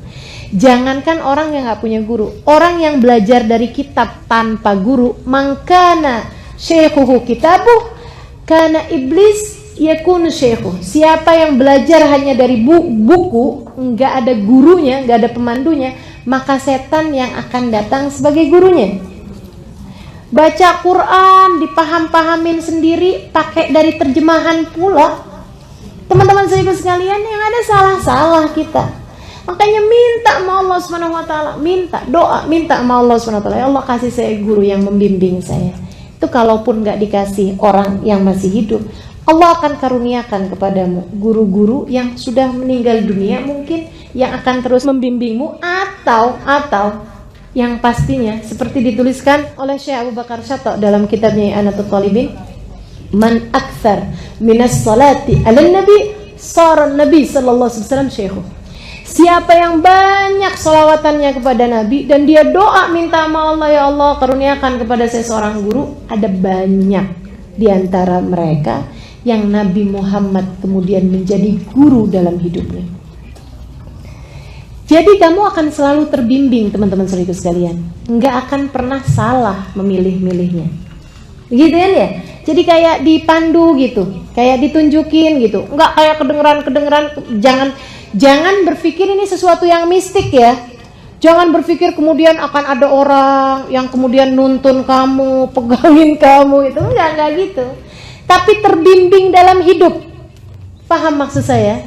Jangankan orang yang gak punya guru, orang yang belajar dari kitab tanpa guru, mangkana syekhuhu kitabuh, kana iblis yakunu syekhuh. Siapa yang belajar hanya dari buku, nggak ada gurunya, nggak ada pemandunya, maka setan yang akan datang sebagai gurunya. Baca Quran dipaham-pahamin sendiri, pakai dari terjemahan pula. Teman-teman sekalian, yang ada salah-salah kita. Makanya minta sama Allah SWT, minta doa, minta sama Allah SWT, ya Allah kasih saya guru yang membimbing saya. Itu kalaupun nggak dikasih orang yang masih hidup, Allah akan karuniakan kepadamu guru-guru yang sudah meninggal dunia mungkin, yang akan terus membimbingmu, atau yang pastinya seperti dituliskan oleh Syekh Abu Bakar Syato dalam kitabnya I'anatul Talibin, man akthar minas salati ala nabi sara nabi sallallahu alaihi wasallam syekhu. Siapa yang banyak sholawatannya kepada Nabi dan dia doa minta sama Allah, ya Allah karuniakan kepada saya seorang guru, ada banyak di antara mereka yang Nabi Muhammad kemudian menjadi guru dalam hidupnya. Jadi kamu akan selalu terbimbing teman-teman sekalian, nggak akan pernah salah memilih-milihnya, gitu kan ya? Jadi kayak dipandu gitu, kayak ditunjukin gitu, nggak kayak kedengeran. Jangan berpikir ini sesuatu yang mistik ya. Jangan berpikir kemudian akan ada orang yang kemudian nuntun kamu, pegangin kamu, itu enggak gitu. Tapi terbimbing dalam hidup. Paham maksud saya?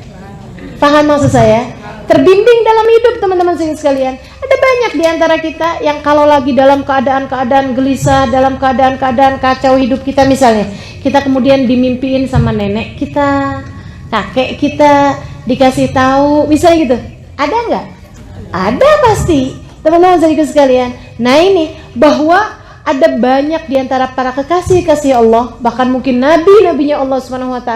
Terbimbing dalam hidup teman-teman sekalian. Ada banyak di antara kita yang kalau lagi dalam keadaan gelisah, dalam keadaan kacau hidup kita, misalnya kita kemudian dimimpiin sama nenek kita, kakek kita, dikasih tahu, misalnya gitu. Ada nggak? Ada pasti, teman-teman sekalian. Nah ini, bahwa ada banyak di antara para kekasih Allah, bahkan mungkin nabinya Allah SWT,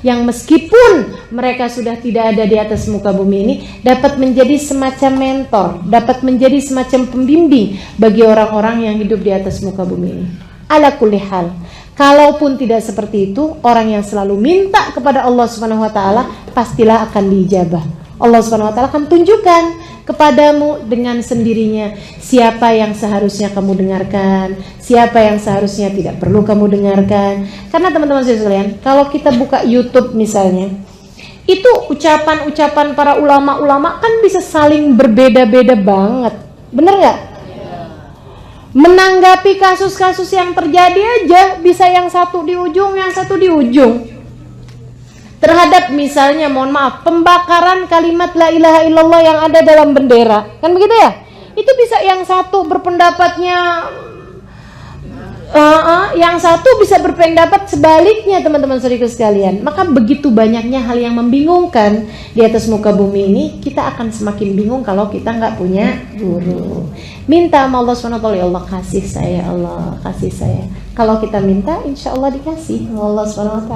yang meskipun mereka sudah tidak ada di atas muka bumi ini, dapat menjadi semacam mentor, dapat menjadi semacam pembimbing bagi orang-orang yang hidup di atas muka bumi ini. Ala kulli hal, kalaupun tidak seperti itu, orang yang selalu minta kepada Allah SWT pastilah akan diijabah. Allah SWT akan tunjukkan kepadamu dengan sendirinya siapa yang seharusnya kamu dengarkan, siapa yang seharusnya tidak perlu kamu dengarkan. Karena teman-teman sekalian, kalau kita buka YouTube misalnya, Itu ucapan-ucapan para ulama-ulama kan bisa saling berbeda-beda banget. Bener nggak? Menanggapi kasus-kasus yang terjadi aja bisa yang satu di ujung, yang satu di ujung. Terhadap misalnya, mohon maaf, pembakaran kalimat la ilaha illallah yang ada dalam bendera. Kan begitu ya? Itu bisa yang satu berpendapatnya yang satu bisa berpendapat sebaliknya, teman-teman saudaraku sekalian. Maka begitu banyaknya hal yang membingungkan di atas muka bumi ini, kita akan semakin bingung kalau kita nggak punya guru. Minta sama Allah SWT, ya Allah kasih saya, Allah kasih saya. Kalau kita minta, insya Allah dikasih Allah SWT.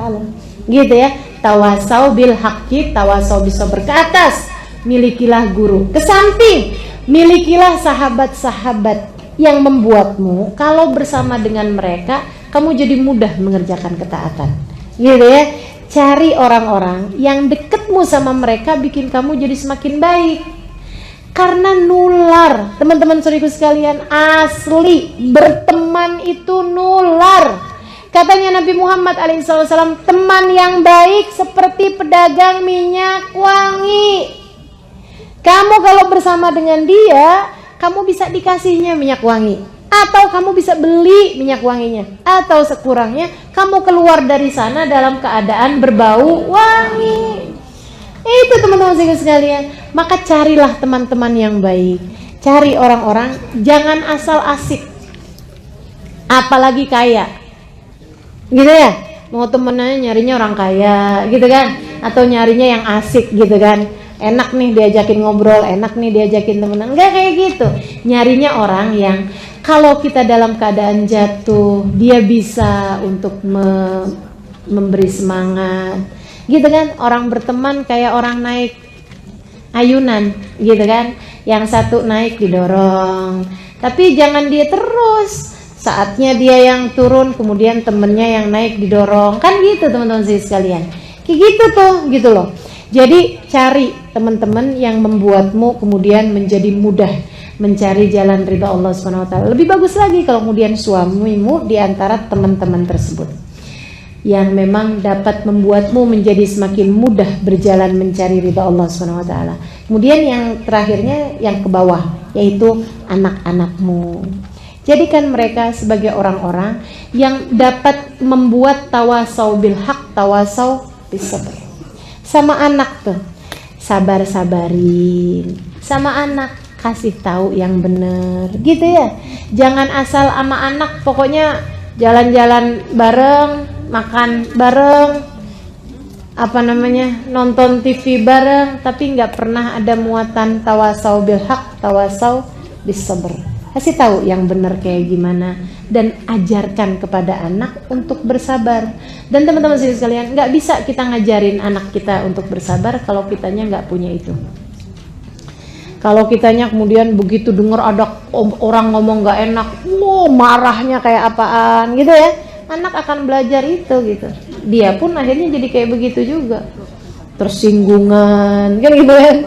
Gitu ya. Tawasau bil haqqi, tawasau bis sabr. Ke atas, milikilah guru. Ke samping, milikilah sahabat-sahabat yang membuatmu kalau bersama dengan mereka kamu jadi mudah mengerjakan ketaatan. Gitu ya. Cari orang-orang yang dekatmu sama mereka bikin kamu jadi semakin baik. Karena nular, teman-teman saudaraku sekalian, asli berteman itu nular. Katanya Nabi Muhammad SAW, teman yang baik seperti pedagang minyak wangi. Kamu kalau bersama dengan dia, kamu bisa dikasihnya minyak wangi, atau kamu bisa beli minyak wanginya, atau sekurangnya kamu keluar dari sana dalam keadaan berbau wangi. Itu teman-teman sekalian. Maka carilah teman-teman yang baik. Cari orang-orang, jangan asal asik, apalagi kaya. Gitu ya, mau temennya nyarinya orang kaya gitu kan, atau nyarinya yang asik gitu kan, enak nih diajakin ngobrol, enak nih diajakin temenan. Enggak kayak gitu. Nyarinya orang yang kalau kita dalam keadaan jatuh, dia bisa untuk memberi semangat gitu kan. Orang berteman kayak orang naik ayunan gitu kan, yang satu naik didorong, tapi jangan dia terus. Saatnya dia yang turun, kemudian temennya yang naik didorong. Kan gitu teman-teman sekalian. Kayak gitu tuh, gitu loh. Jadi cari teman-teman yang membuatmu kemudian menjadi mudah mencari jalan ridha Allah SWT. Lebih bagus lagi kalau kemudian suamimu di antara teman-teman tersebut yang memang dapat membuatmu menjadi semakin mudah berjalan mencari ridha Allah SWT. Kemudian yang terakhirnya yang ke bawah, yaitu anak-anakmu. Jadikan mereka sebagai orang-orang yang dapat membuat tawasau bil haq, tawasau bis sabr. Sama anak tuh, sabar-sabarin. Sama anak, kasih tahu yang benar, gitu ya. Jangan asal sama anak, pokoknya jalan-jalan bareng, makan bareng, nonton TV bareng, tapi nggak pernah ada muatan tawasau bil haq, tawasau bis sabr. Kasih tahu yang benar kayak gimana dan ajarkan kepada anak untuk bersabar. Dan teman-teman sekalian, nggak bisa kita ngajarin anak kita untuk bersabar kalau kitanya nggak punya itu. Kalau kitanya kemudian begitu dengar ada orang ngomong nggak enak, marahnya kayak apaan gitu ya, anak akan belajar itu gitu. Dia pun akhirnya jadi kayak begitu juga, tersinggungan kan gitu kan.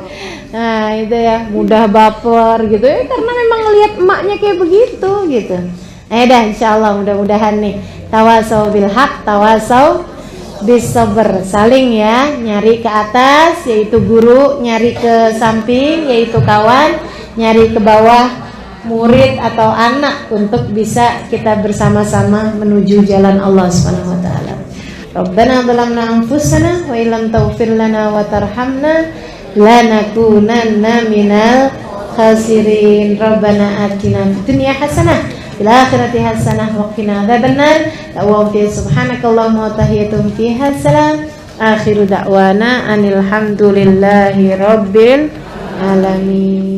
Nah itu ya, mudah baper gitu ya, karena memang ngelihat emaknya kayak begitu gitu. Dah insyaallah mudah-mudahan nih tawasau bil haq, tawasau bis sabr. Saling ya, nyari ke atas yaitu guru, nyari ke samping yaitu kawan, nyari ke bawah murid atau anak untuk bisa kita bersama-sama menuju jalan Allah Subhanahu wa taala. Rabbana zalamna anfusana wa illam taghfir lana wa tarhamna lanakunanna minal khasirin. Rabbana atina fid dunya hasanah fil akhirati hasanah wa qina adzabannar. Subhanakallahumma wa tahiyyatuhum fiha salam. Akhiru da'wana anil hamdulillahi rabbil alamin.